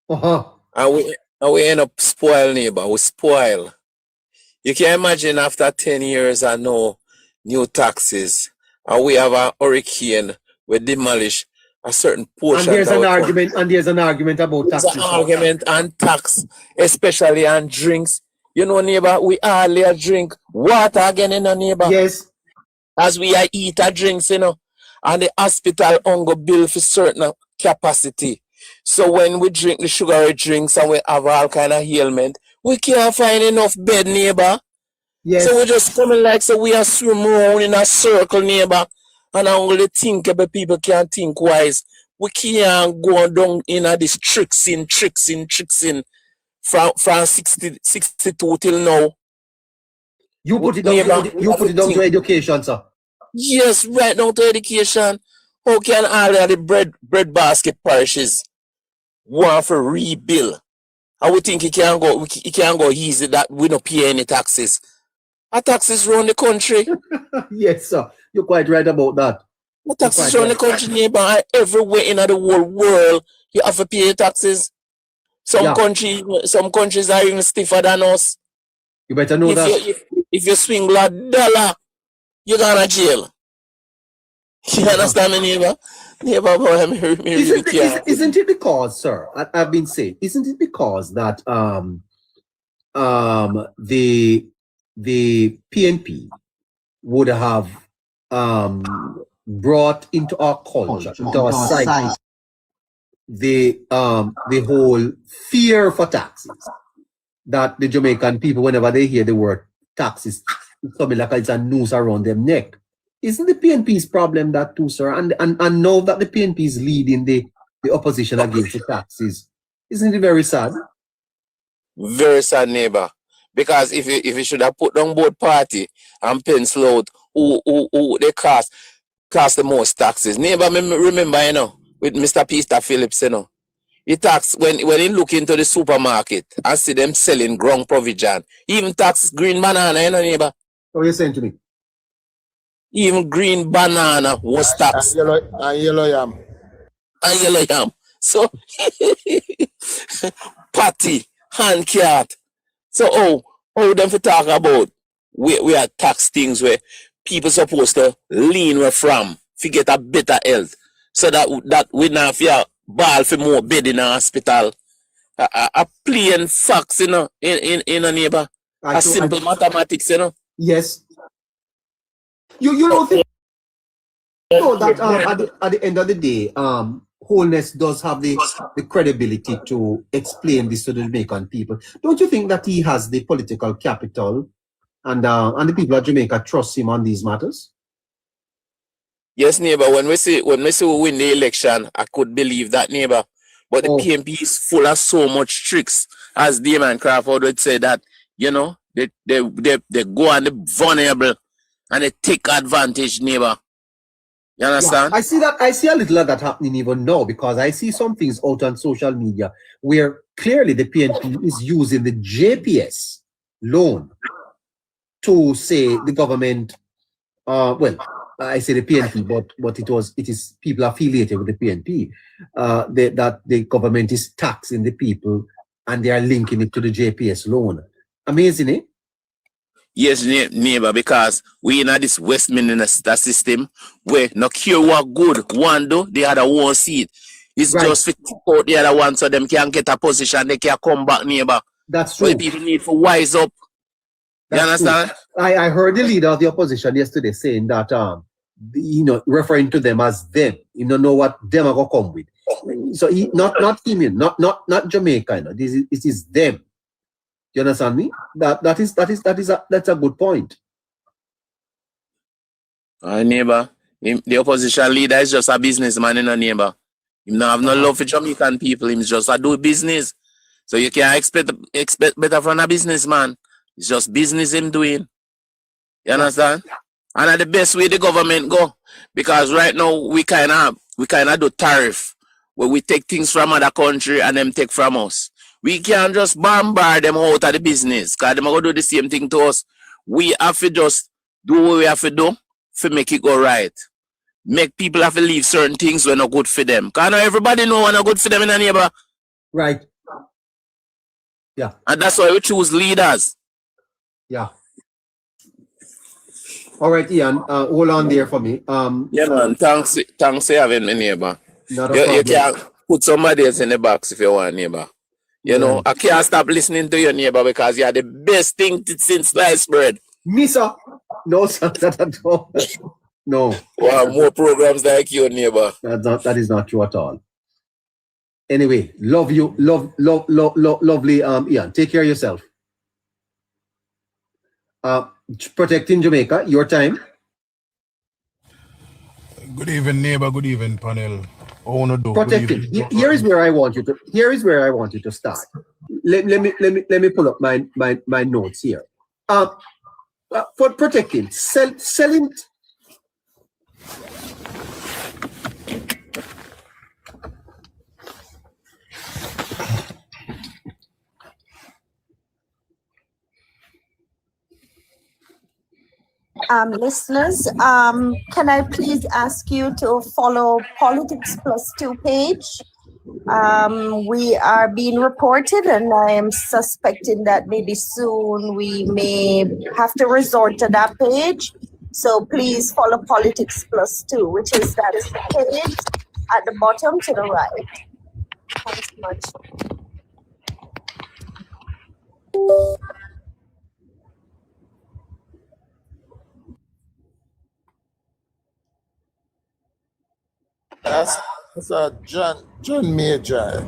And we end up spoiled, neighbor. We spoil. You can imagine after 10 years and no new taxes, and we have a hurricane, we demolish a certain portion. And there's an argument about taxes. There's an argument on tax, especially on drinks. You know, neighbor, we all drink water again, you know, neighbor. Yes. As we eat our drinks, you know, and the hospital ongo bill for certain capacity. So when we drink the sugary drinks and we have all kind of ailment, we can't find enough bed, neighbor. Yes. So we just coming like so we are swim around in a circle, neighbor, and only think about people can't think wise. We can't go down in this tricks in from 62 till now. You put it down, you put it down to education, sir. Yes, right down to education. How can all of the bread basket parishes want for rebuild? I would think it can go easy that we don't pay any taxes. Our taxes run the country. Yes, sir. You're quite right about that. The taxes run the country, neighbor. Everywhere in the whole world, you have to pay taxes. Some countries are even stiffer than us. You better know that. If you swing $1, you're going to jail. You understand me, neighbor? Neighbor, boy, isn't it because, sir, I've been saying, isn't it because that the PNP would have brought into our culture, into our psyche, the whole fear for taxes, that the Jamaican people, whenever they hear the word taxes, it's something like it's a noose around their neck. Isn't the PNP's problem that too, sir? And now that the PNP is leading the opposition against the taxes, isn't it very sad? Very sad, neighbor. Because if you should have put down both party and pencil out who they cost the most taxes. Neighbor, remember, you know, with Mr. Peter Phillips, you know, He tax when he look into the supermarket and see them selling ground provision. He even tax green banana, you know, neighbor. What are you saying to me? Even green banana was taxed. And yellow yam. And yellow yam. So patty, hand cat. So how them for talk about we are tax things where people supposed to lean where from to get a better health. So that we not fear ball for more bed in a hospital. A plain facts, you know, in a neighbor. A simple mathematics, you know. Yes. You don't think that at the end of the day, Wholeness does have the credibility to explain this to the Jamaican people. Don't you think that he has the political capital and the people of Jamaica trust him on these matters? Yes, neighbor. When we say we win the election, I could believe that, neighbor. But the PNP is full of so much tricks, as Damon Crawford would say, that you know they go on the vulnerable and they take advantage, neighbor. You understand? Yeah, I see a little of that happening even now, because I see some things out on social media where clearly the PNP is using the JPS loan to say the government, well, I say the PNP, but it is people affiliated with the PNP, that the government is taxing the people and they are linking it to the JPS loan. Amazing, eh? Yes, neighbor, because we in this Westminster system where no care what good one do, the other won't see it. It's just to keep out the other one so them can get a position, they can come back, neighbor. That's true. But people need to wise up. You understand? I heard the leader of the opposition yesterday saying that you know, referring to them as them. You don't know what them are gonna come with. So he not female, not Jamaica, you know. It is them. You understand me? That's a good point. Neighbor, the opposition leader is just a businessman in a neighbor. He don't have no love for Jamaican people. He's just a do business. So you can't expect better from a businessman. It's just business him doing. You understand? And that's the best way the government go. Because right now we kinda do tariff where we take things from other country and them take from us. We can't just bombard them out of the business, because they're going to do the same thing to us. We have to just do what we have to do to make it go right. Make people have to leave certain things when not good for them. Because not everybody know when not good for them in a neighbor. Right. Yeah. And that's why we choose leaders. Yeah. All right, Ian, hold on there for me. Yeah, man. Thanks for having me, neighbor. You can put somebody else in the box if you want, neighbor. You know, I can't stop listening to your neighbor because you're the best thing since sliced bread. Me, sir? No, sir, that at all. No. Wow, more programs like your neighbor. That is not true at all. Anyway, love you, lovely Ian. Take care of yourself. Protecting Jamaica, your time. Good evening, neighbor. Good evening, panel. Protecting. Here is where I want you to start. Let me pull up my notes here. For protecting, selling. Listeners, can I please ask you to follow Politics Plus 2 page? We are being reported, and I am suspecting that maybe soon we may have to resort to that page. So please follow Politics Plus 2, which is that page at the bottom to the right. Thanks so much. That's John Major.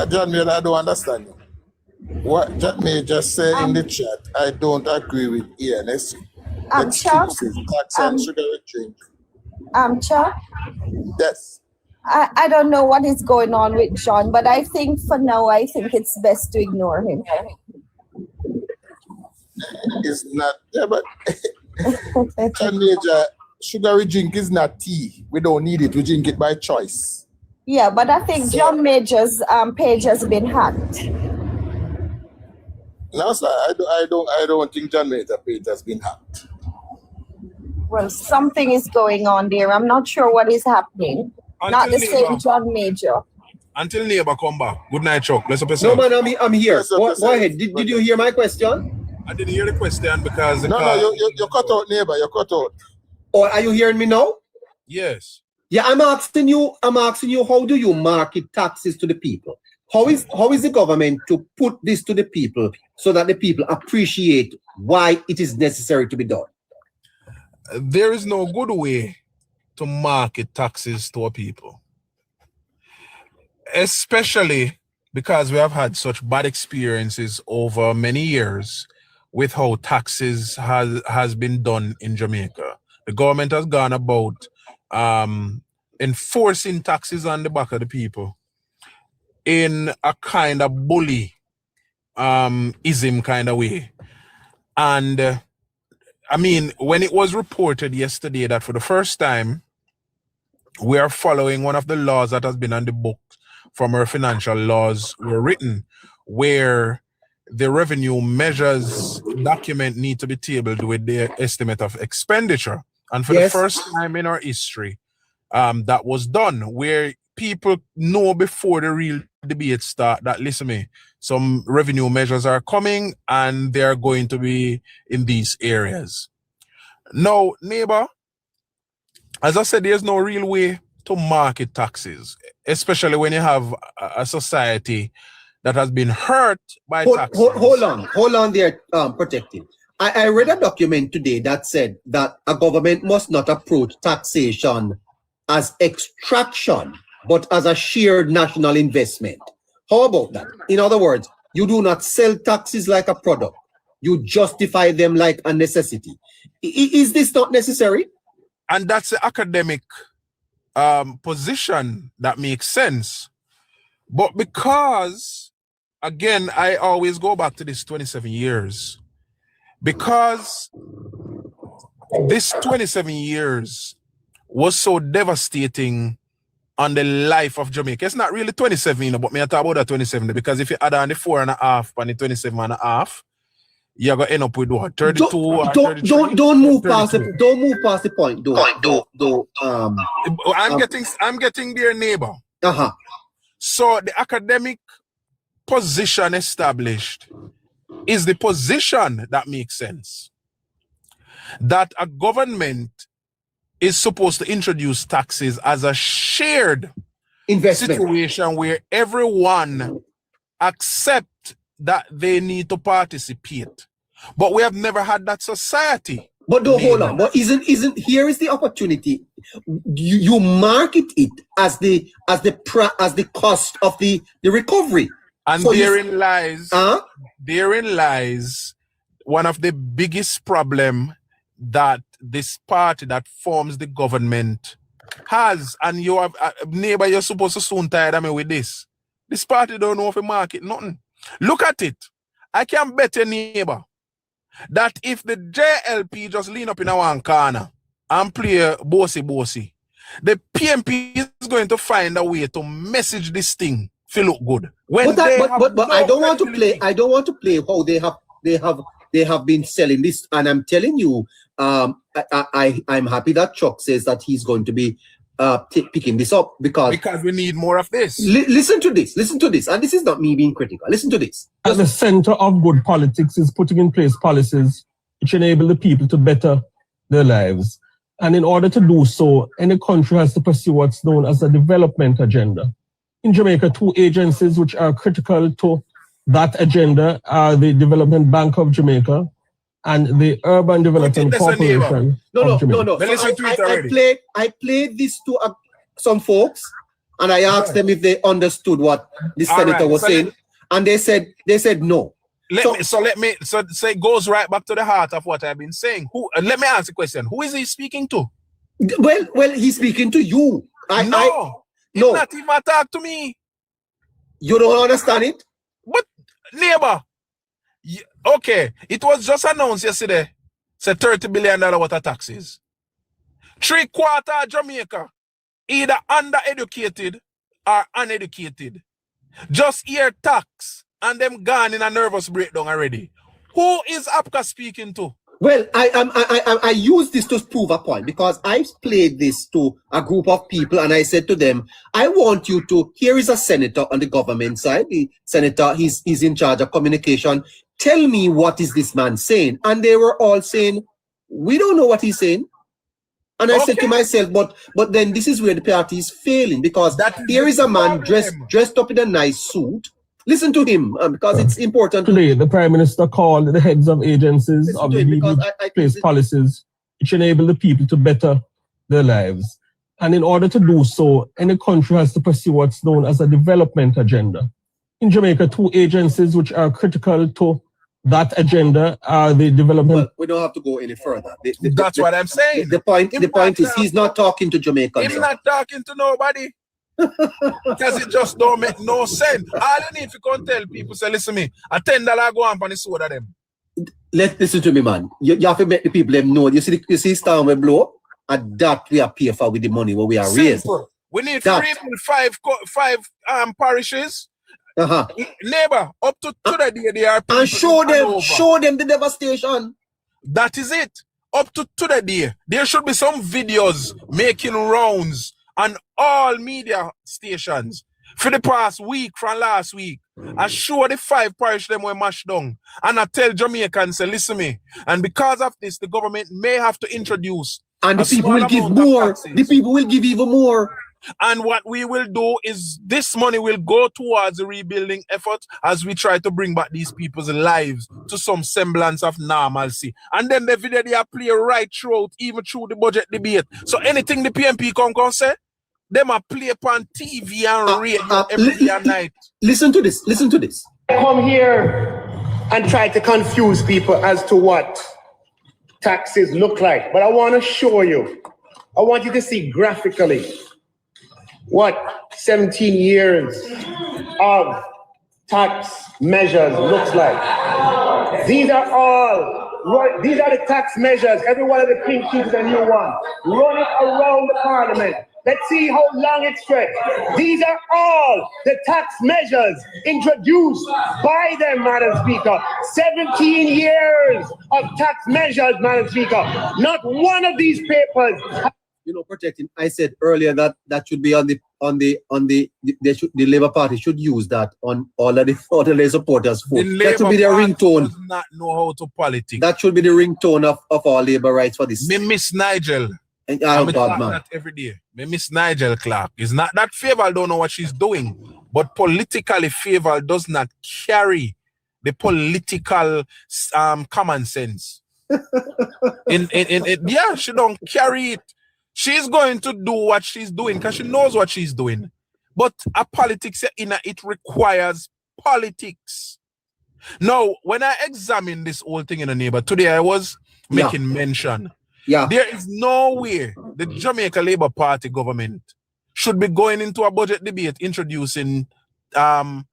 John Major, I don't understand you. What John Major said in the chat, I don't agree with ENS. Chuck, tax and sugary drink. Chuck? Yes. I don't know what is going on with John, but I think for now, I think it's best to ignore him. It's not, yeah, but John Major, sugary drink is not tea. We don't need it. We drink it by choice. Yeah, but I think John Major's page has been hacked. No, sir, I don't think John Major page has been hacked. Well, something is going on there. I'm not sure what is happening. Not the same John Major. Until Neighbour come back. Good night, Chuck. Bless up No, yourself. man, I'm here. Go ahead. Did you hear my question? I didn't hear the question because you cut out, Neighbour. You cut out. Oh, are you hearing me now? Yes. Yeah, I'm asking you, how do you market taxes to the people? How is the government to put this to the people so that the people appreciate why it is necessary to be done? There is no good way to market taxes to our people, especially because we have had such bad experiences over many years with how taxes has been done in Jamaica. The government has gone about enforcing taxes on the back of the people in a kind of bully ism kind of way. And I mean, when it was reported yesterday that for the first time we are following one of the laws that has been on the book from our financial laws were written, where the revenue measures document need to be tabled with the estimate of expenditure. And for the first time in our history, that was done, where people know before the real debate start that, listen me, some revenue measures are coming and they're going to be in these areas. Now, Neighbour, as I said, there's no real way to market taxes, especially when you have a society that has been hurt by taxes. Hold on there, Protective. I read a document today that said that a government must not approach taxation as extraction, but as a shared national investment. How about that? In other words, you do not sell taxes like a product. You justify them like a necessity. Is this not necessary? And that's the academic position that makes sense. But because, again, I always go back to this 27 years. Because this 27 years was so devastating on the life of Jamaica. It's not really 27, but me I talk about that 27 because if you add on the 4.5 and the 27.5, you're gonna end up with what? 32 or 33? Don't move past the point. I'm getting there, Neighbour. So the academic position established is the position that makes sense. That a government is supposed to introduce taxes as a shared investment situation where everyone accept that they need to participate. But we have never had that society. But hold on. But isn't here is the opportunity. You market it as the cost of the recovery. And so therein lies one of the biggest problem that this party that forms the government has. And you have Neighbour, you're supposed to soon tired of me with this. This party don't know if it market nothing. Look at it. I can bet a Neighbour that if the JLP just lean up in one corner and play bossy, the PNP is going to find a way to message this thing to look good. But I don't want to play. I don't want to play how they have been selling this. And I'm telling you, I'm happy that Chuck says that he's going to be picking this up because we need more of this. Listen to this, and this is not me being critical. Listen to this. At the center of good politics is putting in place policies which enable the people to better their lives. And in order to do so, any country has to pursue what's known as a development agenda. In Jamaica, two agencies which are critical to that agenda are the Development Bank of Jamaica and the Urban Development Corporation. No. So I played this to some folks, and I asked them if they understood what the senator was saying, and they said no. So it goes right back to the heart of what I've been saying. Let me ask the question: who is he speaking to? Well, he's speaking to you. He's not even talk to me. You don't understand it? But Neighbour, okay, it was just announced yesterday. Say $30 billion worth of taxes. 3/4 of Jamaica either undereducated are uneducated. Just hear tax and them gone in a nervous breakdown already. Who is APCA speaking to? Well, I use this to prove a point because I played this to a group of people and I said to them, I want you to, here is a senator on the government side, the senator, he's in charge of communication. Tell me what is this man saying? And they were all saying, we don't know what he's saying. And I said to myself, but then this is where the party is failing because here is a man dressed up in a nice suit. Listen to him because it's important. Today, the Prime Minister called the heads of agencies of the place policies which enable the people to better their lives. And in order to do so, any country has to pursue what's known as a development agenda. In Jamaica, 2 agencies which are critical to that agenda are the development. Well, we don't have to go any further. That's what I'm saying. The point is he's not talking to Jamaicans. He's not talking to nobody. Because it just don't make no sense. All you need to come tell people, say, listen to me, a $10 go on for the soda them. Let's listen to me, man. You have to make the people them know. You see Star we blow, and that we are paid for with the money where we are raised. We need 5 parishes. Neighbor, up to the day they are and show them the devastation. That is it. Up to the day. There should be some videos making rounds on all media stations for the past week, from last week. I show the 5 parish them were mashed down. And I tell Jamaicans, say, listen me. And because of this, the government may have to introduce. And the people will give more. The people will give even more. And what we will do is this money will go towards the rebuilding effort as we try to bring back these people's lives to some semblance of normalcy. And then the video they are play right throughout, even through the budget debate. So anything the PNP can say, them are play upon TV and radio every day and night. Listen to this. Listen to this. Come here and try to confuse people as to what taxes look like. But I want to show you. I want you to see graphically what 17 years of tax measures looks like. These are the tax measures. Every one of the pink sheets is a new one. Run it around the parliament. Let's see how long it stretches. These are all the tax measures introduced by them, Madam Speaker. 17 years of tax measures, Madam Speaker. Not one of these papers. You know, protecting. I said earlier that should be on the Labour Party should use that on all of the supporters' phone. That should be their ringtone. Does not know how to politics. That should be the ringtone of all Labour rights for this. Me miss Nigel. Oh God, man. That every day. Me miss Nigel Clark. It's not that Favor don't know what she's doing, but politically Favor does not carry the political common sense. Yeah, she don't carry it. She's going to do what she's doing because she knows what she's doing. But a politics, it requires politics. Now, when I examine this whole thing in a neighbor, today I was making mention. Yeah. There is no way the Jamaica Labour Party government should be going into a budget debate introducing $30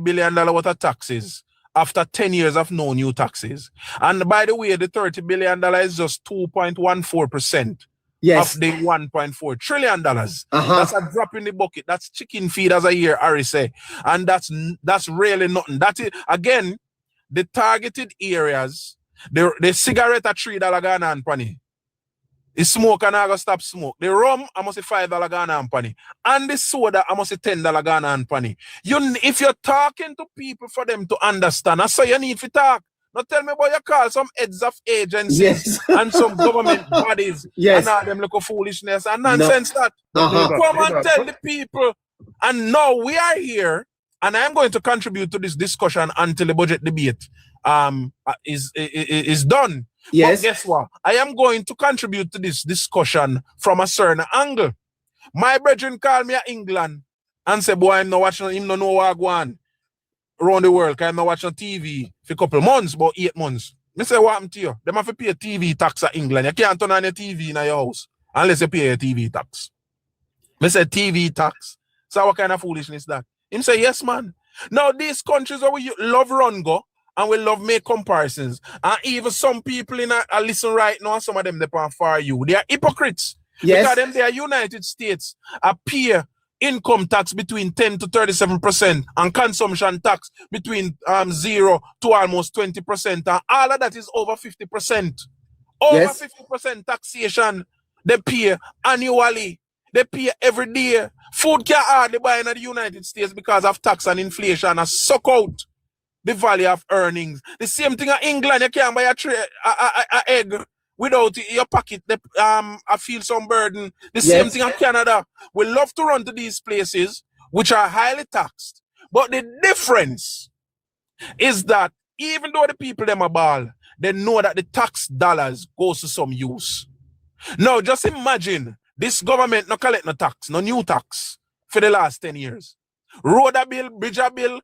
billion worth of taxes after 10 years of no new taxes. And by the way, the $30 billion is just 2.14%. Yes. Of the $1.4 trillion. That's a drop in the bucket. That's chicken feed, as I hear Ari say. And that's really nothing. That is, again, the targeted areas, the cigarette at $3 Ghanaian penny. The smoke and I go stop smoke. The rum, I must say $5 Ghanaian penny. And the soda, I must say $10 Ghanaian penny. If you're talking to people for them to understand, that's all you need to talk. Now tell me about you call some heads of agencies and some government bodies and all them little foolishness and nonsense that. Come and tell the people. And now we are here, and I'm going to contribute to this discussion until the budget debate is done. Yes. But guess what? I am going to contribute to this discussion from a certain angle. My brethren call me England and say, boy, I'm not watching him, no know what I go on around the world, because I'm not watching TV for a couple of months, about 8 months. I say, what happened to you? They have to pay a TV tax at England. You can't turn on your TV in your house unless you pay a TV tax. I say, TV tax. So what kind of foolishness is that? Him say, yes, man. Now, these countries where we love run go, and we love make comparisons. And even some people in a listen right now, some of them they are for you. They are hypocrites. Yes. Because them, they are United States appear income tax between 10 to 37% and consumption tax between 0 to almost 20%. And all of that is over 50%. Over 50% taxation they pay annually. They pay every day. Food can hardly buy in the United States because of tax and inflation and suck out the value of earnings. The same thing in England, you can't buy a egg without your pocket. I feel some burden. The same thing in Canada. We love to run to these places which are highly taxed. But the difference is that even though the people them are ball, they know that the tax dollars goes to some use. Now just imagine this government no collect no tax, no new tax for the last 10 years. Road a bill, bridge a bill,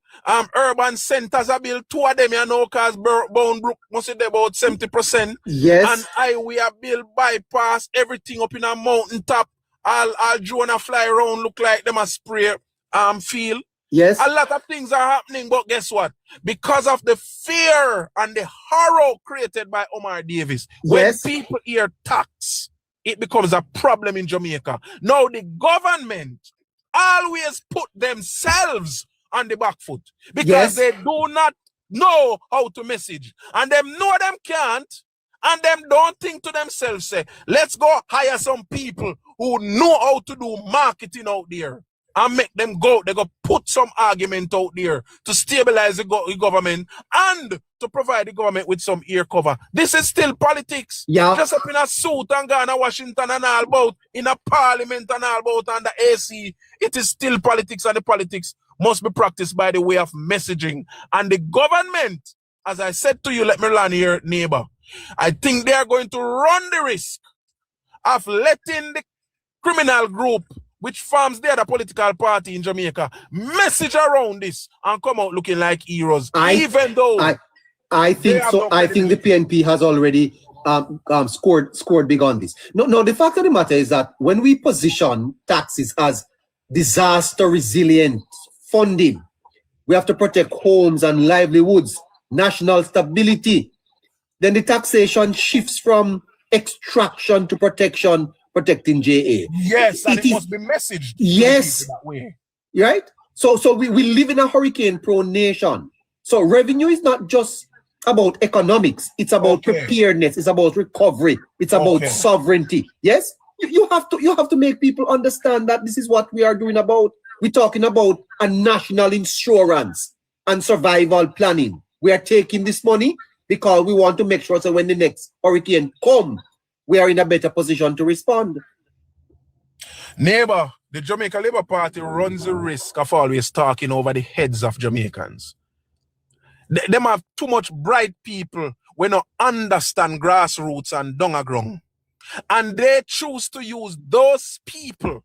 urban centers a bill, two of them you know cause Boundbrook must be about 70%. Yes. And highway a bill, bypass, everything up in a mountain top. All drone a fly around look like them a spray field. Yes. A lot of things are happening, but guess what? Because of the fear and the horror created by Omar Davis, when people hear tax, it becomes a problem in Jamaica. Now the government always put themselves on the back foot because they do not know how to message. And them know them can't, and them don't think to themselves, say, let's go hire some people who know how to do marketing out there and make them go. They go put some argument out there to stabilize the government and to provide the government with some ear cover. This is still politics. Yeah. Just up in a suit and gone to Washington and all about, in a parliament and all about, and the AC. It is still politics, and the politics must be practiced by the way of messaging. And the government, as I said to you, let me learn here, neighbor, I think they are going to run the risk of letting the criminal group which forms the other political party in Jamaica message around this and come out looking like heroes. Even though I think so. I think the PNP has already scored big on this. No, the fact of the matter is that when we position taxes as disaster resilient funding, we have to protect homes and livelihoods, national stability. Then the taxation shifts from extraction to protection, protecting JA. Yes, and it must be messaged. Yes. That way. Right? So we live in a hurricane-prone nation. So revenue is not just about economics. It's about preparedness. It's about recovery. It's about sovereignty. Yes? You have to make people understand that this is what we are doing about. We're talking about a national insurance and survival planning. We are taking this money because we want to make sure that when the next hurricane comes, we are in a better position to respond. Neighbor, the Jamaica Labour Party runs the risk of always talking over the heads of Jamaicans. Them have too much bright people when not understand grassroots and dongagrong. And they choose to use those people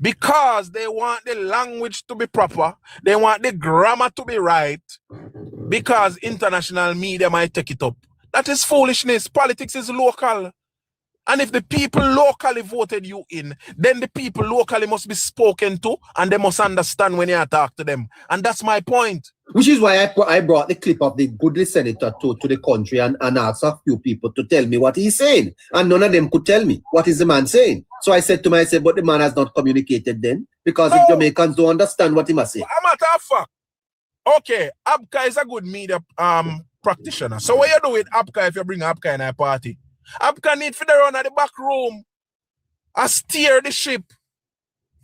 because they want the language to be proper, they want the grammar to be right, because international media might take it up. That is foolishness. Politics is local. And if the people locally voted you in, then the people locally must be spoken to and they must understand when you talk to them. And that's my point. Which is why I brought the clip of the goodly senator to the country and asked a few people to tell me what he's saying. And none of them could tell me what is the man saying. So I said to myself, but the man has not communicated then, because the Jamaicans don't understand what he must say. A matter of fact, okay, Abka is a good media practitioner. So what you do with Abka if you bring Abka in a party? Abka need to run at the back room and steer the ship.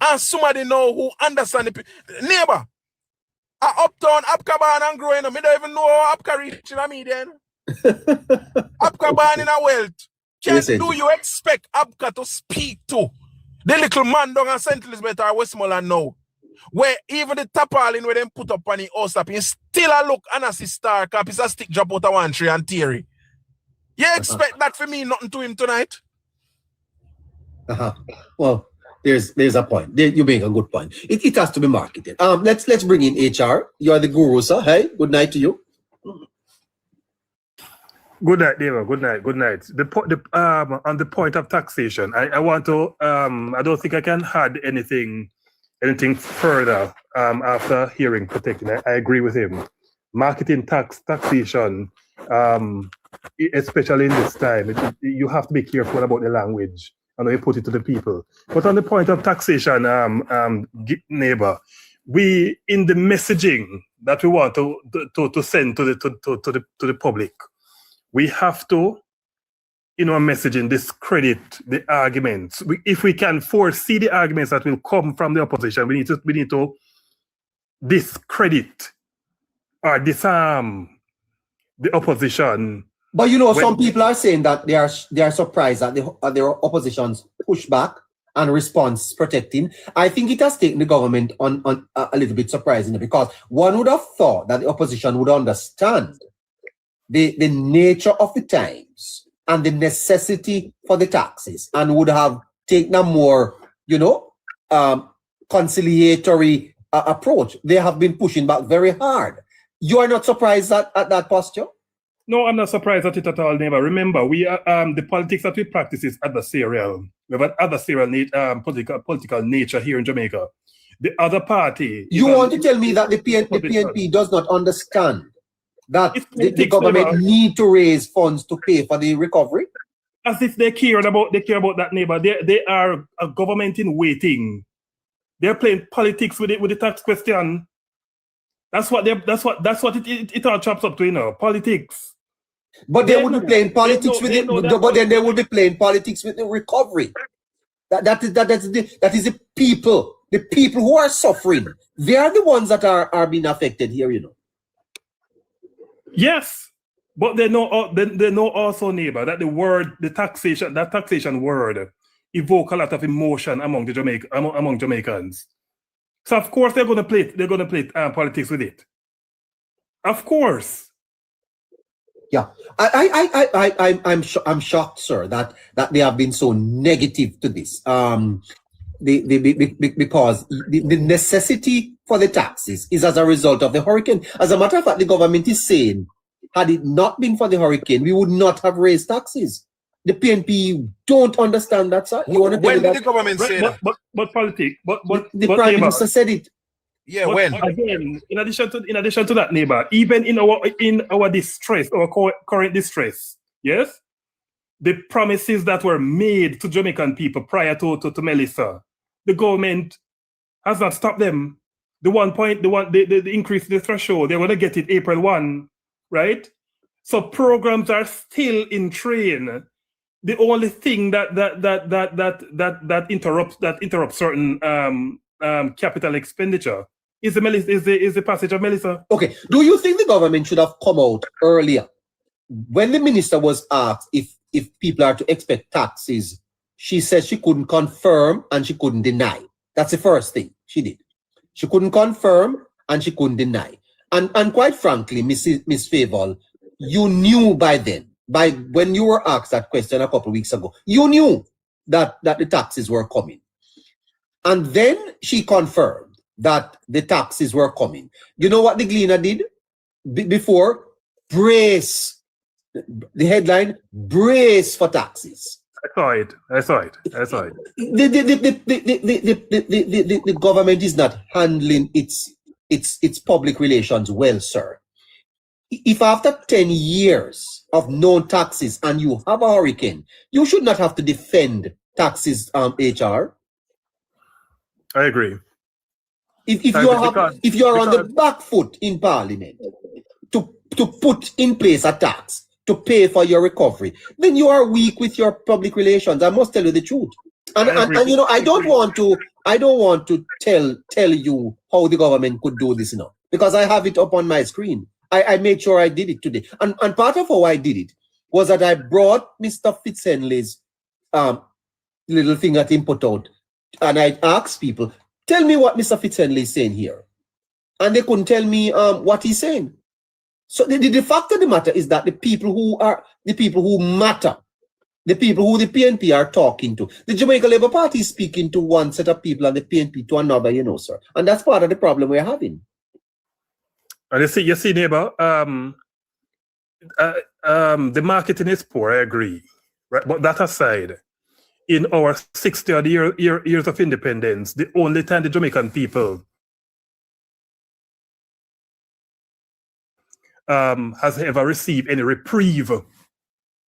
And somebody know who understand the neighbor. Uptown, Abka born and growing up. I don't even know how Abka reach in me then. Abka born in a wealth. Do you expect Abka to speak to the little man down in St. Elizabeth or Westmoreland now? Where even the tarpaulin where them put up on the house top, he still a look and a see star cap, is a stick drop out of one tree and theory. You expect that for me nothing to him tonight? Well, there's a point. You make a good point. It has to be marketed. Let's bring in HR. You are the guru, sir. Hey, good night to you. Good night, Neighbour. Good night. On the point of taxation, I want to I don't think I can add anything further after hearing Protecting. I agree with him. Marketing taxation, especially in this time, you have to be careful about the language and we put it to the people. But on the point of taxation, neighbor, we in the messaging that we want to send to the public, we have to, in our messaging, discredit the arguments. If we can foresee the arguments that will come from the opposition, we need to discredit or disarm the opposition. But you know, some people are saying that they are surprised at their opposition's pushback and response protecting. I think it has taken the government on a little bit surprisingly, because one would have thought that the opposition would understand the nature of the times and the necessity for the taxes, and would have taken a more, conciliatory approach. They have been pushing back very hard. You are not surprised at that posture? No, I'm not surprised at it at all, neighbor. Remember, we are the politics that we practice is adversarial. We have an adversarial political nature here in Jamaica. The other party. You want to tell me that the PNP does not understand that the government need to raise funds to pay for the recovery? As if they care about that, neighbor. They are a government in waiting. They're playing politics with the tax question. That's what it all chops up to, politics. But they would be playing politics with it. But then they would be playing politics with the recovery. That is the people who are suffering. They are the ones that are being affected here, Yes, but they know also, neighbor, that the taxation word evoke a lot of emotion among Jamaicans. So of course they're gonna play politics with it. Of course. Yeah, I'm shocked, sir, that they have been so negative to this. Because the necessity for the taxes is as a result of the hurricane. As a matter of fact, the government is saying, had it not been for the hurricane, we would not have raised taxes. The PNP don't understand that, sir. You want to when did the government say that? But politics. But the Prime Minister said it. Yeah, when? Again, in addition to that, neighbor, even in our distress, our current distress, yes, the promises that were made to Jamaican people prior to Melissa, the government has not stopped them. The increase the threshold, they're going to get it April 1, right? So programs are still in train. The only thing that interrupts certain capital expenditure is the passage of Melissa. Okay. Do you think the government should have come out earlier? When the minister was asked if people are to expect taxes, she said she couldn't confirm and she couldn't deny. That's the first thing she did. She couldn't confirm and she couldn't deny. And quite frankly, Miss Favour, you knew by then, when you were asked that question a couple of weeks ago, you knew that the taxes were coming. And then she confirmed that the taxes were coming. You know what the Gleaner did before? Brace. The headline, brace for taxes. I saw it. The government is not handling its public relations well, sir. If after 10 years of no taxes and you have a hurricane, you should not have to defend taxes, HR. I agree. If you are on the back foot in Parliament to put in place a tax to pay for your recovery, then you are weak with your public relations. I must tell you the truth. And I don't want to tell you how the government could do this, because I have it up on my screen. I made sure I did it today. And part of how I did it was that I brought Mr. Fitzhenley's little thing that he put out, and I asked people, tell me what Mr. Fitzhenley is saying here. And they couldn't tell me what he's saying. So the fact of the matter is that the people who matter, the people who the PNP are talking to, the Jamaica Labour Party is speaking to one set of people and the PNP to another, sir. And that's part of the problem we're having. And you see, neighbor, the marketing is poor, I agree. Right? But that aside, in our 60 years of independence, the only time the Jamaican people has ever received any reprieve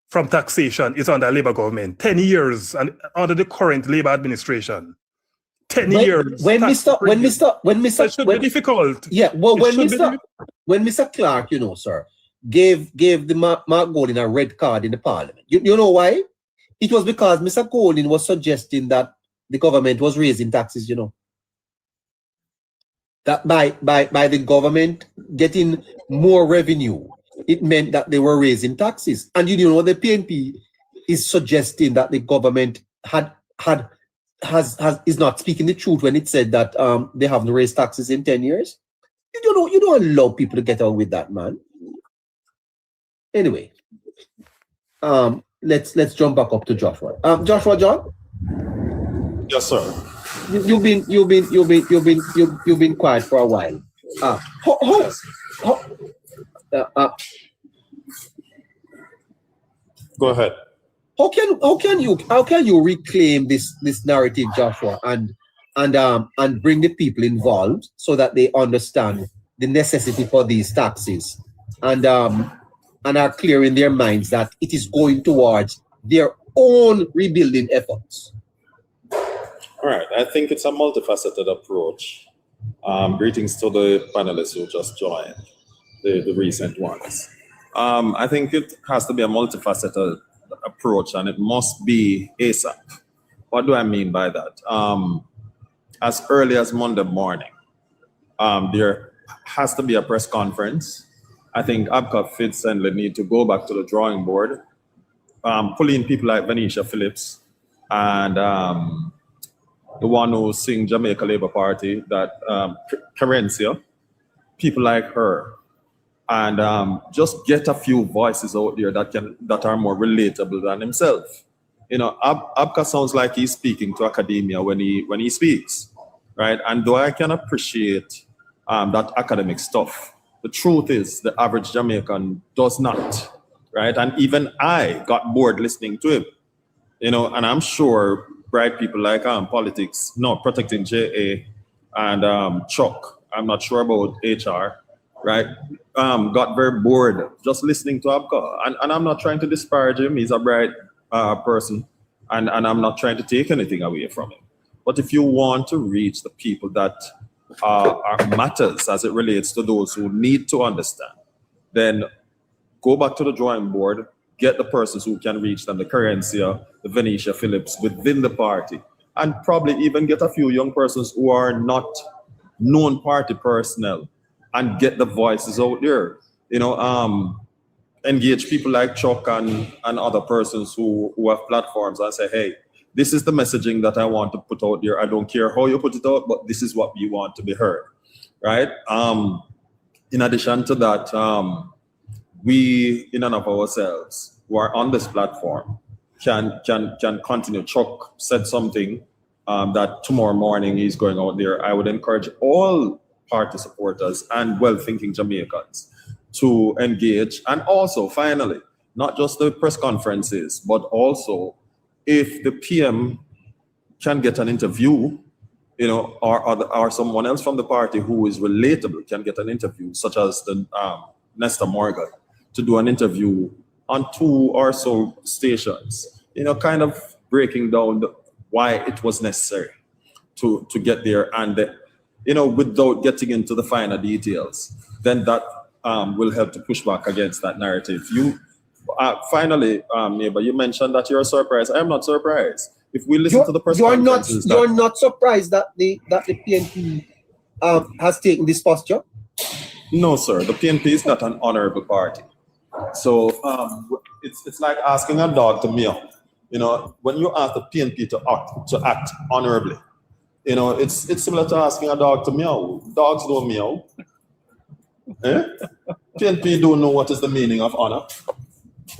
from taxation is under Labour government. 10 years and under the current Labour administration. 10 years. When Mr. It should be difficult. Yeah, well, when Mr. Clark, you know, sir, gave the Mark Golding a red card in the parliament. You know why? It was because Mr. Golding was suggesting that the government was raising taxes, you know. That by the government getting more revenue, it meant that they were raising taxes. And you know, the PNP is suggesting that the government is not speaking the truth when it said that they haven't raised taxes in 10 years. You don't allow people to get on with that, man. Anyway, let's jump back up to Joshua. Joshua John? Yes, sir. You've been quiet for a while. Go ahead. How can you reclaim this narrative, Joshua, and bring the people involved so that they understand the necessity for these taxes and are clear in their minds that it is going towards their own rebuilding efforts? All right, I think it's a multifaceted approach. Greetings to the panelists who just joined, the recent ones. I think it has to be a multifaceted approach, and it must be ASAP. What do I mean by that? As early as Monday morning, there has to be a press conference. I think ABCA, Fitz, and they need to go back to the drawing board, pull in people like Venetia Phillips and the one who sing Jamaica Labour Party, that Carencia, people like her, and just get a few voices out there that are more relatable than himself. You know, Abka sounds like he's speaking to academia when he speaks, right? And though I can appreciate that academic stuff, the truth is the average Jamaican does not, right? And even I got bored listening to him, you know, and I'm sure bright people like Protecting JA and Chuck, I'm not sure about HR, right? Got very bored just listening to Abka. And I'm not trying to disparage him. He's a bright person. And I'm not trying to take anything away from him. But if you want to reach the people that matters as it relates to those who need to understand, then go back to the drawing board, get the persons who can reach them, the Carencia, the Venetia Phillips within the party, and probably even get a few young persons who are not known party personnel and get the voices out there. You know, engage people like Chuck and other persons who have platforms and say, hey, this is the messaging that I want to put out there. I don't care how you put it out, but this is what we want to be heard, right? In addition to that, we, in and of ourselves, who are on this platform, can continue. Chuck said something that tomorrow morning he's going out there. I would encourage all party supporters and well-thinking Jamaicans to engage. And also, finally, not just the press conferences, but also if the PM can get an interview, you know, or someone else from the party who is relatable can get an interview, such as the Nesta Morgan, to do an interview on 2 or so stations, you know, kind of breaking down why it was necessary to get there, and you know, without getting into the finer details, then that will help to push back against that narrative. You finally, Neighbour, you mentioned that you're surprised. I am not surprised. If we listen to the press conferences, you're not surprised that the PNP has taken this posture? No, sir. The PNP is not an honorable party. So it's like asking a dog to meow. You know, when you ask the PNP to act honorably, you know, it's similar to asking a dog to meow. Dogs don't meow. PNP don't know what is the meaning of honor.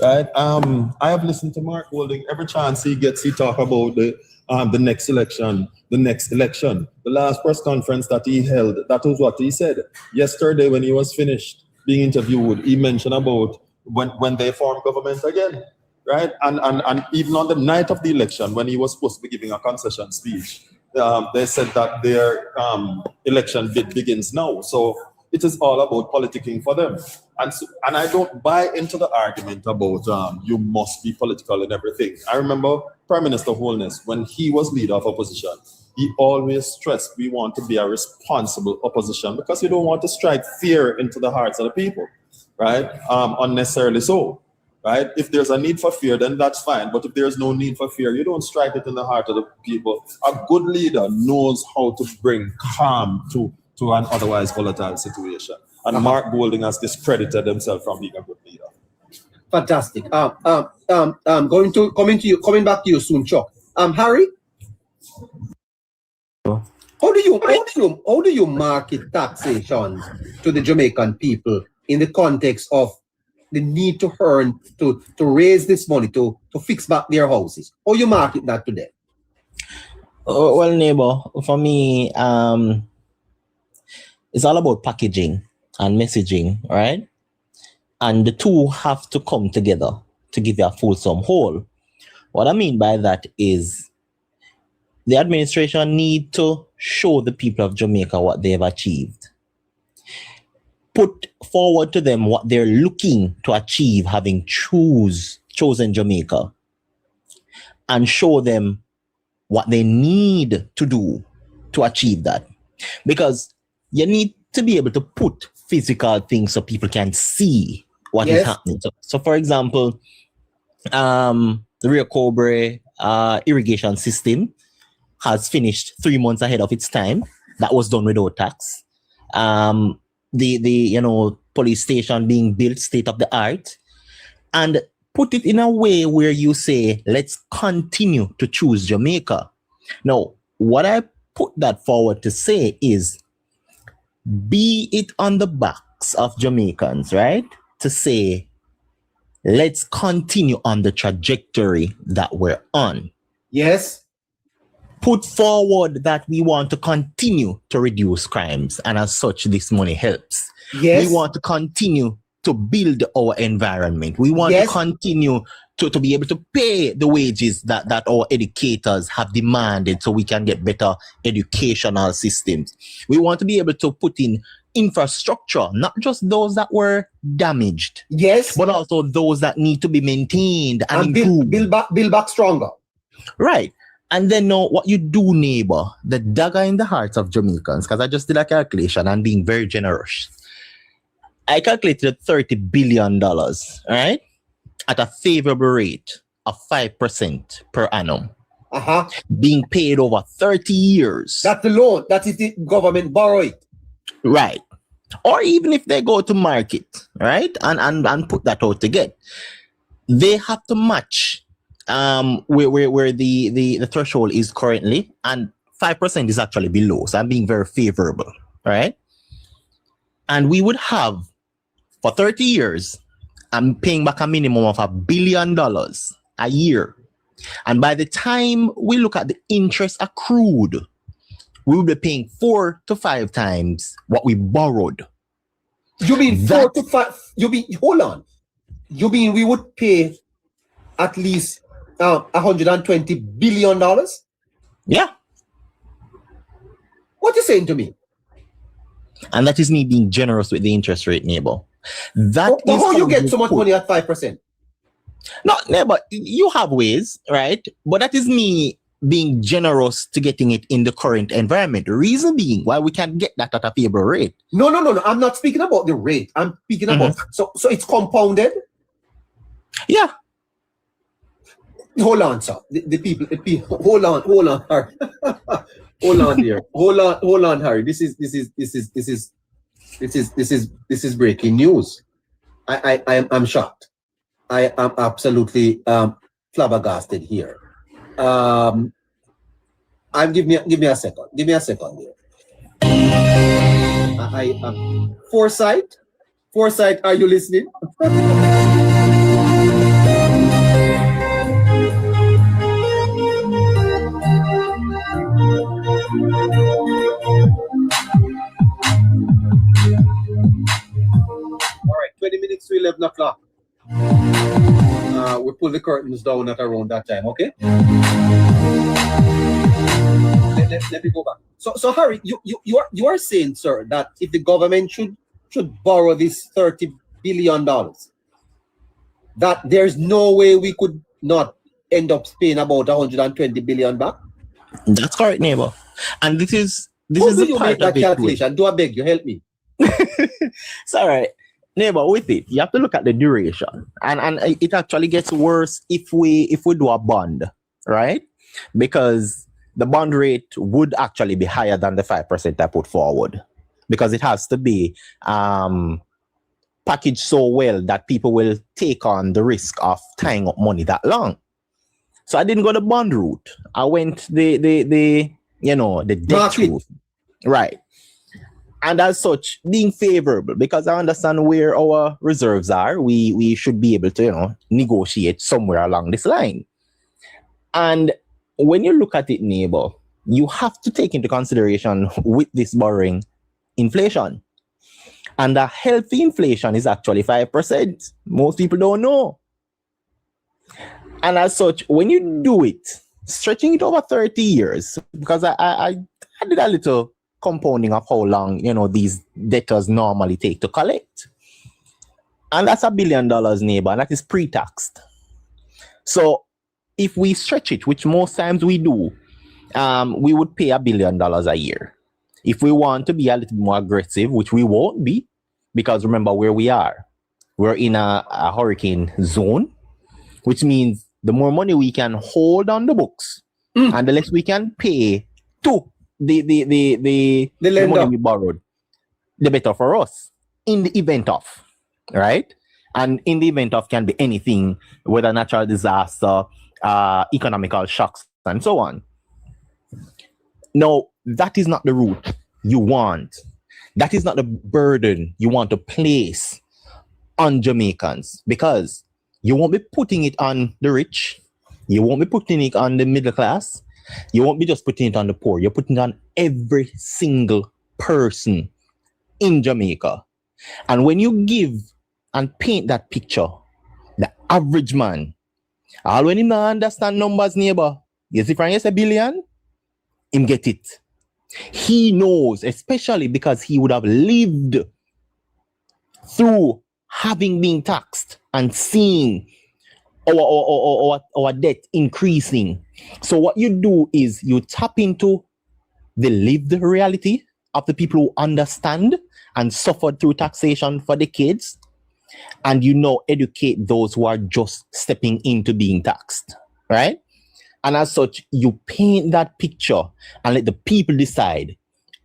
Right? I have listened to Mark Golding every chance he gets. He talk about the next election, The last press conference that he held, that was what he said. Yesterday, when he was finished being interviewed, he mentioned about when they form government again, right? And even on the night of the election, when he was supposed to be giving a concession speech, they said that their election bid begins now. So it is all about politicking for them. And I don't buy into the argument about you must be political and everything. I remember Prime Minister Holness, when he was leader of opposition, he always stressed we want to be a responsible opposition because you don't want to strike fear into the hearts of the people, right? Unnecessarily so, right? If there's a need for fear, then that's fine. But if there's no need for fear, you don't strike it in the heart of the people. A good leader knows how to bring calm to an otherwise volatile situation. And Mark Golding has discredited himself from being a good leader. Fantastic. Coming back to you soon, Chuck. Harry, how do you market taxation to the Jamaican people in the context of the need to earn to raise this money to fix back their houses? How you market that to them? Well, neighbor, for me, it's all about packaging and messaging, right? And the two have to come together to give you a fulsome whole. What I mean by that is the administration need to show the people of Jamaica what they have achieved. Put forward to them what they're looking to achieve, having chosen Jamaica, and show them what they need to do to achieve that. Because you need to be able to put physical things so people can see what is happening. So for example, the Rio Cobre irrigation system has finished 3 months ahead of its time. That was done without tax. The police station being built state of the art, and put it in a way where you say, let's continue to choose Jamaica. Now, what I put that forward to say is, be it on the backs of Jamaicans, right? To say, let's continue on the trajectory that we're on. Yes. Put forward that we want to continue to reduce crimes, and as such, this money helps. Yes. We want to continue to build our environment. We want to continue to be able to pay the wages that our educators have demanded so we can get better educational systems. We want to be able to put in infrastructure, not just those that were damaged, but also those that need to be maintained and improved. Build back stronger. Right. And then now what you do, neighbor, the dagger in the hearts of Jamaicans, because I just did a calculation and being very generous. I calculated $30 billion, right? At a favorable rate of 5% per annum. Being paid over 30 years. That's the loan. That is the government borrow it. Right. Or even if they go to market, right? And put that out again. They have to match where the threshold is currently, and 5% is actually below. So I'm being very favorable, right? And we would have, for 30 years, I'm paying back a minimum of $1 billion a year. And by the time we look at the interest accrued, we will be paying 4 to 5 times what we borrowed. You mean 4 to 5? Hold on. You mean we would pay at least $120 billion? Yeah. What are you saying to me? And that is me being generous with the interest rate, neighbor. That but is how you get so much money at 5%? No, neighbor, you have ways, right? But that is me being generous to getting it in the current environment. The reason being why we can get that at a favorable rate. No. I'm not speaking about the rate. I'm speaking about so it's compounded. Yeah. Hold on, sir. The people. Hold on, Harry. Hold on, dear. Hold on, Harry. This is breaking news. I'm shocked. I am absolutely flabbergasted here. Give me a second. Give me a second here. Foresight, are you listening? All right, 20 minutes to 11 o'clock. We'll pull the curtains down at around that time, okay? Let me go back. So Harry, you are saying, sir, that if the government should borrow this $30 billion. That there's no way we could not end up paying about 120 billion back. That's correct, neighbor. And this is How do the you part make that of it calculation? Do I beg you, help me? It's all right. Neighbor, with it, you have to look at the duration. And it actually gets worse if we do a bond, right? Because the bond rate would actually be higher than the 5% I put forward. Because it has to be packaged so well that people will take on the risk of tying up money that long. So I didn't go the bond route. I went the debt route. Right. And as such, being favorable, because I understand where our reserves are, we should be able to, negotiate somewhere along this line. And when you look at it, neighbor, you have to take into consideration with this borrowing inflation. And a healthy inflation is actually 5%. Most people don't know. And as such, when you do it, stretching it over 30 years, because I did a little compounding of how long, these debtors normally take to collect. And that's $1 billion, neighbor, and that is pre-taxed. So if we stretch it, which most times we do, we would pay $1 billion a year. If we want to be a little more aggressive, which we won't be, because remember where we are. We're in a hurricane zone, which means the more money we can hold on the books and the less we can pay to the money we borrowed, the better for us in the event of, right? And in the event of can be anything, whether natural disaster, economical shocks, and so on. No, that is not the route you want. That is not the burden you want to place on Jamaicans, because you won't be putting it on the rich. You won't be putting it on the middle class. You won't be just putting it on the poor. You're putting it on every single person in Jamaica. And when you give and paint that picture, the average man, all when him not understand numbers, neighbor, you see from a billion, him get it. He knows, especially because he would have lived through having been taxed and seeing our debt increasing. So what you do is you tap into the lived reality of the people who understand and suffered through taxation for decades, and educate those who are just stepping into being taxed, right? And as such, you paint that picture and let the people decide,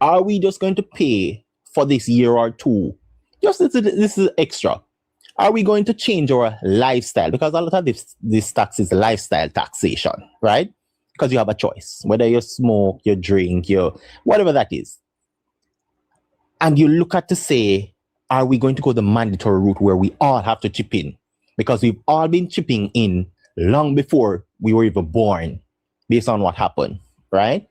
are we just going to pay for this year or two? Just this is extra. Are we going to change our lifestyle? Because a lot of this tax is lifestyle taxation, right? Because you have a choice, whether you smoke, you drink, whatever that is. And you look at to say, are we going to go the mandatory route where we all have to chip in? Because we've all been chipping in long before we were even born, based on what happened, right?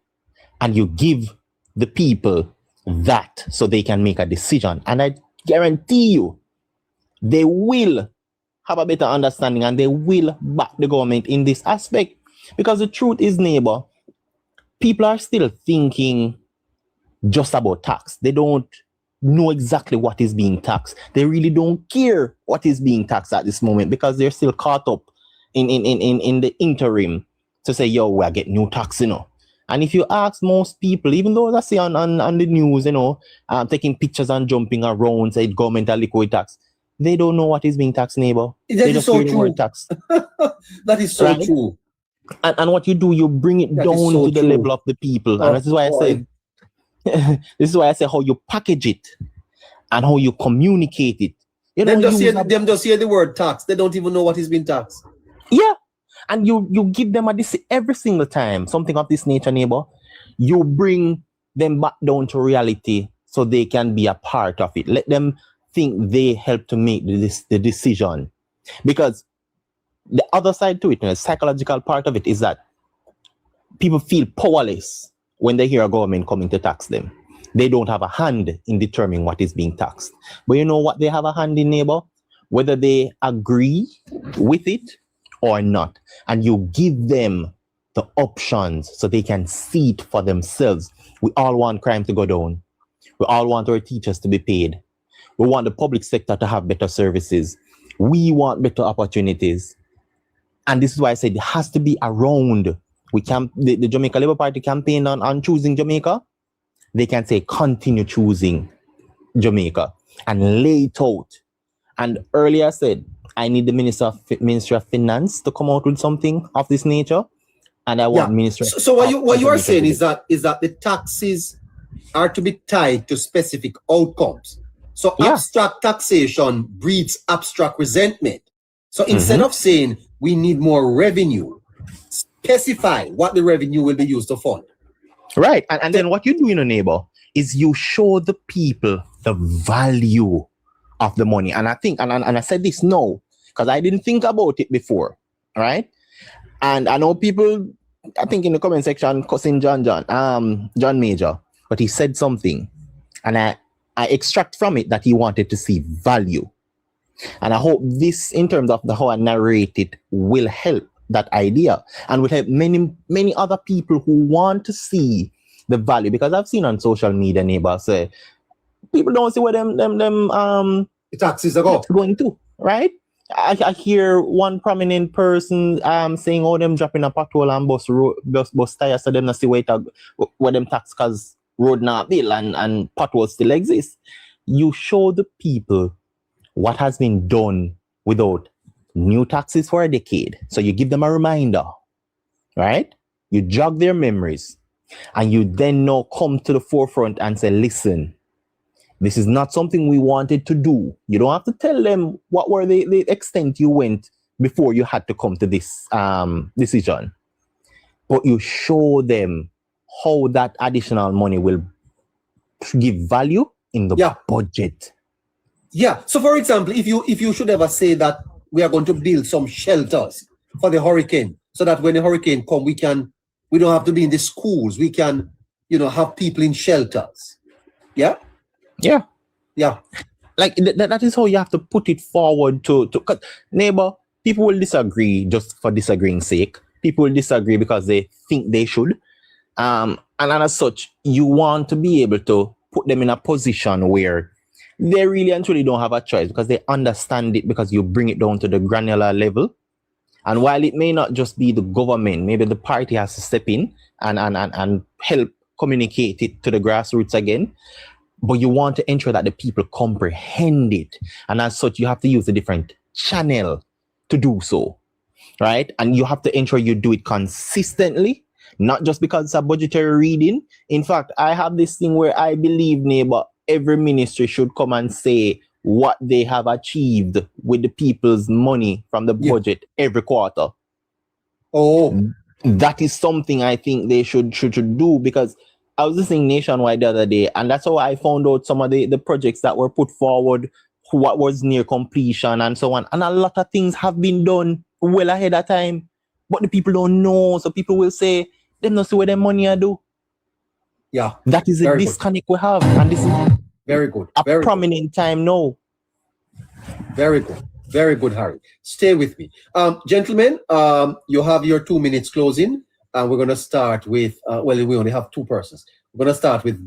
And you give the people that so they can make a decision. And I guarantee you, they will have a better understanding and they will back the government in this aspect. Because the truth is, neighbor, people are still thinking just about tax. They don't know exactly what is being taxed. They really don't care what is being taxed at this moment, because they're still caught up in the interim to say, yo, we're getting new tax, And if you ask most people, even though I see on the news, taking pictures and jumping around, say governmental liquid tax, they don't know what is being taxed, neighbor. That is so true. Tax. That is so true. And what you do, you bring it down to the level of the people. And this is why I said, this is why I say how you package it and how you communicate it. Them just hear the word tax. They don't even know what is being taxed. Yeah. And you give them every single time, something of this nature, neighbor. You bring them back down to reality so they can be a part of it. Let them think they help to make the decision. Because the other side to it, the psychological part of it, is that people feel powerless when they hear a government coming to tax them. They don't have a hand in determining what is being taxed. But you know what they have a hand in, neighbor? Whether they agree with it or not. And you give them the options so they can see it for themselves. We all want crime to go down. We all want our teachers to be paid. We want the public sector to have better services. We want better opportunities. And this is why I said it has to be around. We can the Jamaica Labour Party campaign on choosing Jamaica. They can say continue choosing Jamaica and lay it out. And earlier I said I need the Ministry of Finance to come out with something of this nature. And I want Ministry. So what you are saying is that the taxes are to be tied to specific outcomes. So abstract taxation breeds abstract resentment. So instead of saying we need more revenue, specify what the revenue will be used to fund. Right. And then what you do in a Neighbour is you show the people the value of the money. And I think, and I said this now, because I didn't think about it before. Right. And I know people, I think in the comment section, cussing John Major, but he said something. And I extract from it that he wanted to see value. And I hope this, in terms of how I narrate it, will help that idea and will help many other people who want to see the value. Because I've seen on social media, Neighbour, say people don't see where them the taxes are going to, right? I hear one prominent person saying, "Oh, them dropping a pothole and bus tires, so them not see where them tax because road not built and potholes still exist." You show the people what has been done without new taxes for a decade. So you give them a reminder, right? You jog their memories, and you then now come to the forefront and say, "Listen, this is not something we wanted to do." You don't have to tell them what were the extent you went before you had to come to this decision. But you show them how that additional money will give value in the budget. Yeah. So for example, if you should ever say that we are going to build some shelters for the hurricane, so that when the hurricane comes, we don't have to be in the schools. We can, have people in shelters. Yeah. Yeah. Yeah. Like that is how you have to put it forward to Neighbour. People will disagree just for disagreeing's sake. People will disagree because they think they should. And as such, you want to be able to put them in a position where they really and truly don't have a choice, because they understand it, because you bring it down to the granular level. And while it may not just be the government, maybe the party has to step in and help communicate it to the grassroots again. But you want to ensure that the people comprehend it. And as such, you have to use a different channel to do so, right? And you have to ensure you do it consistently, not just because it's a budgetary reading. In fact, I have this thing where I believe, Neighbour, every ministry should come and say what they have achieved with the people's money from the budget every quarter. Oh, that is something I think they should do, because I was listening Nationwide the other day, and that's how I found out some of the projects that were put forward, what was near completion and so on. And a lot of things have been done well ahead of time, but the people don't know. So people will say, them not see where their money are do. Yeah. That is a disconnect we have. And this is very good. A prominent time now. Very good. Very good, Harry. Stay with me. Gentlemen, you have your 2 minutes closing. And we're going to start with, we only have two persons. We're going to start with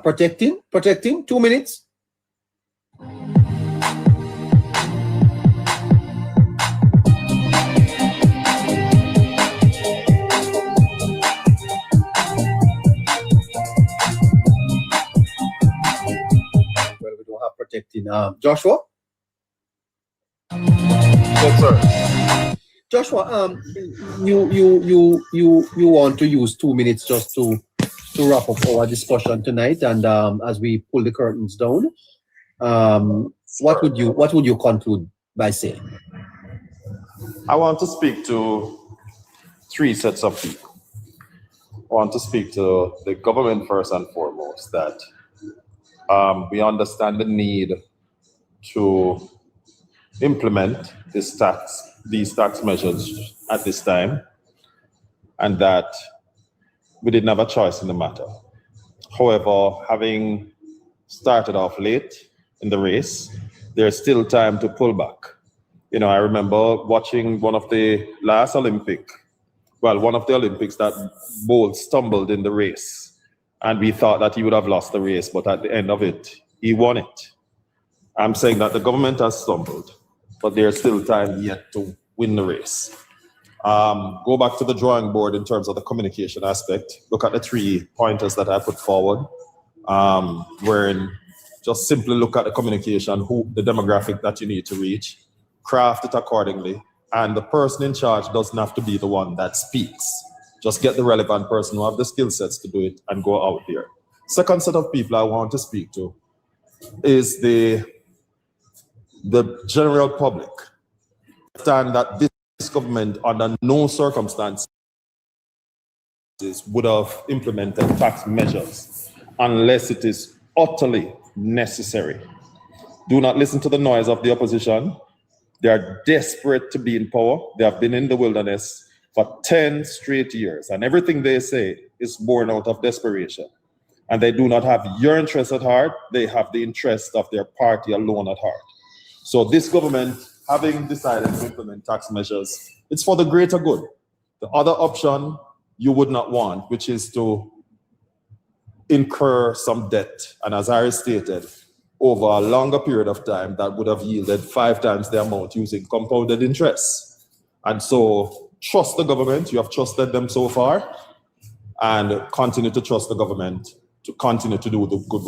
protecting, 2 minutes. Well, we don't have protecting. Joshua? Yes, sir. Joshua, you want to use 2 minutes just to wrap up our discussion tonight, and as we pull the curtains down, what would you conclude by saying? I want to speak to three sets of people. I want to speak to the government first and foremost, that we understand the need to implement these tax measures at this time, and that we didn't have a choice in the matter. However, having started off late in the race, there's still time to pull back. I remember watching one of the Olympics that Bolt stumbled in the race, and we thought that he would have lost the race, but at the end of it, he won it. I'm saying that the government has stumbled, but there's still time yet to win the race. Go back to the drawing board in terms of the communication aspect. Look at the 3 pointers that I put forward, wherein just simply look at the communication, the demographic that you need to reach, craft it accordingly, and the person in charge doesn't have to be the one that speaks. Just get the relevant person who have the skill sets to do it and go out there. Second set of people I want to speak to is the general public. Understand that this government under no circumstances would have implemented tax measures unless it is utterly necessary. Do not listen to the noise of the opposition. They are desperate to be in power. They have been in the wilderness for 10 straight years, and everything they say is born out of desperation. And they do not have your interest at heart. They have the interest of their party alone at heart. So this government, having decided to implement tax measures, it's for the greater good. The other option you would not want, which is to incur some debt, and as Harry stated, over a longer period of time, that would have yielded 5 times the amount using compounded interest. And so trust the government. You have trusted them so far, and continue to trust the government to continue to do the good work.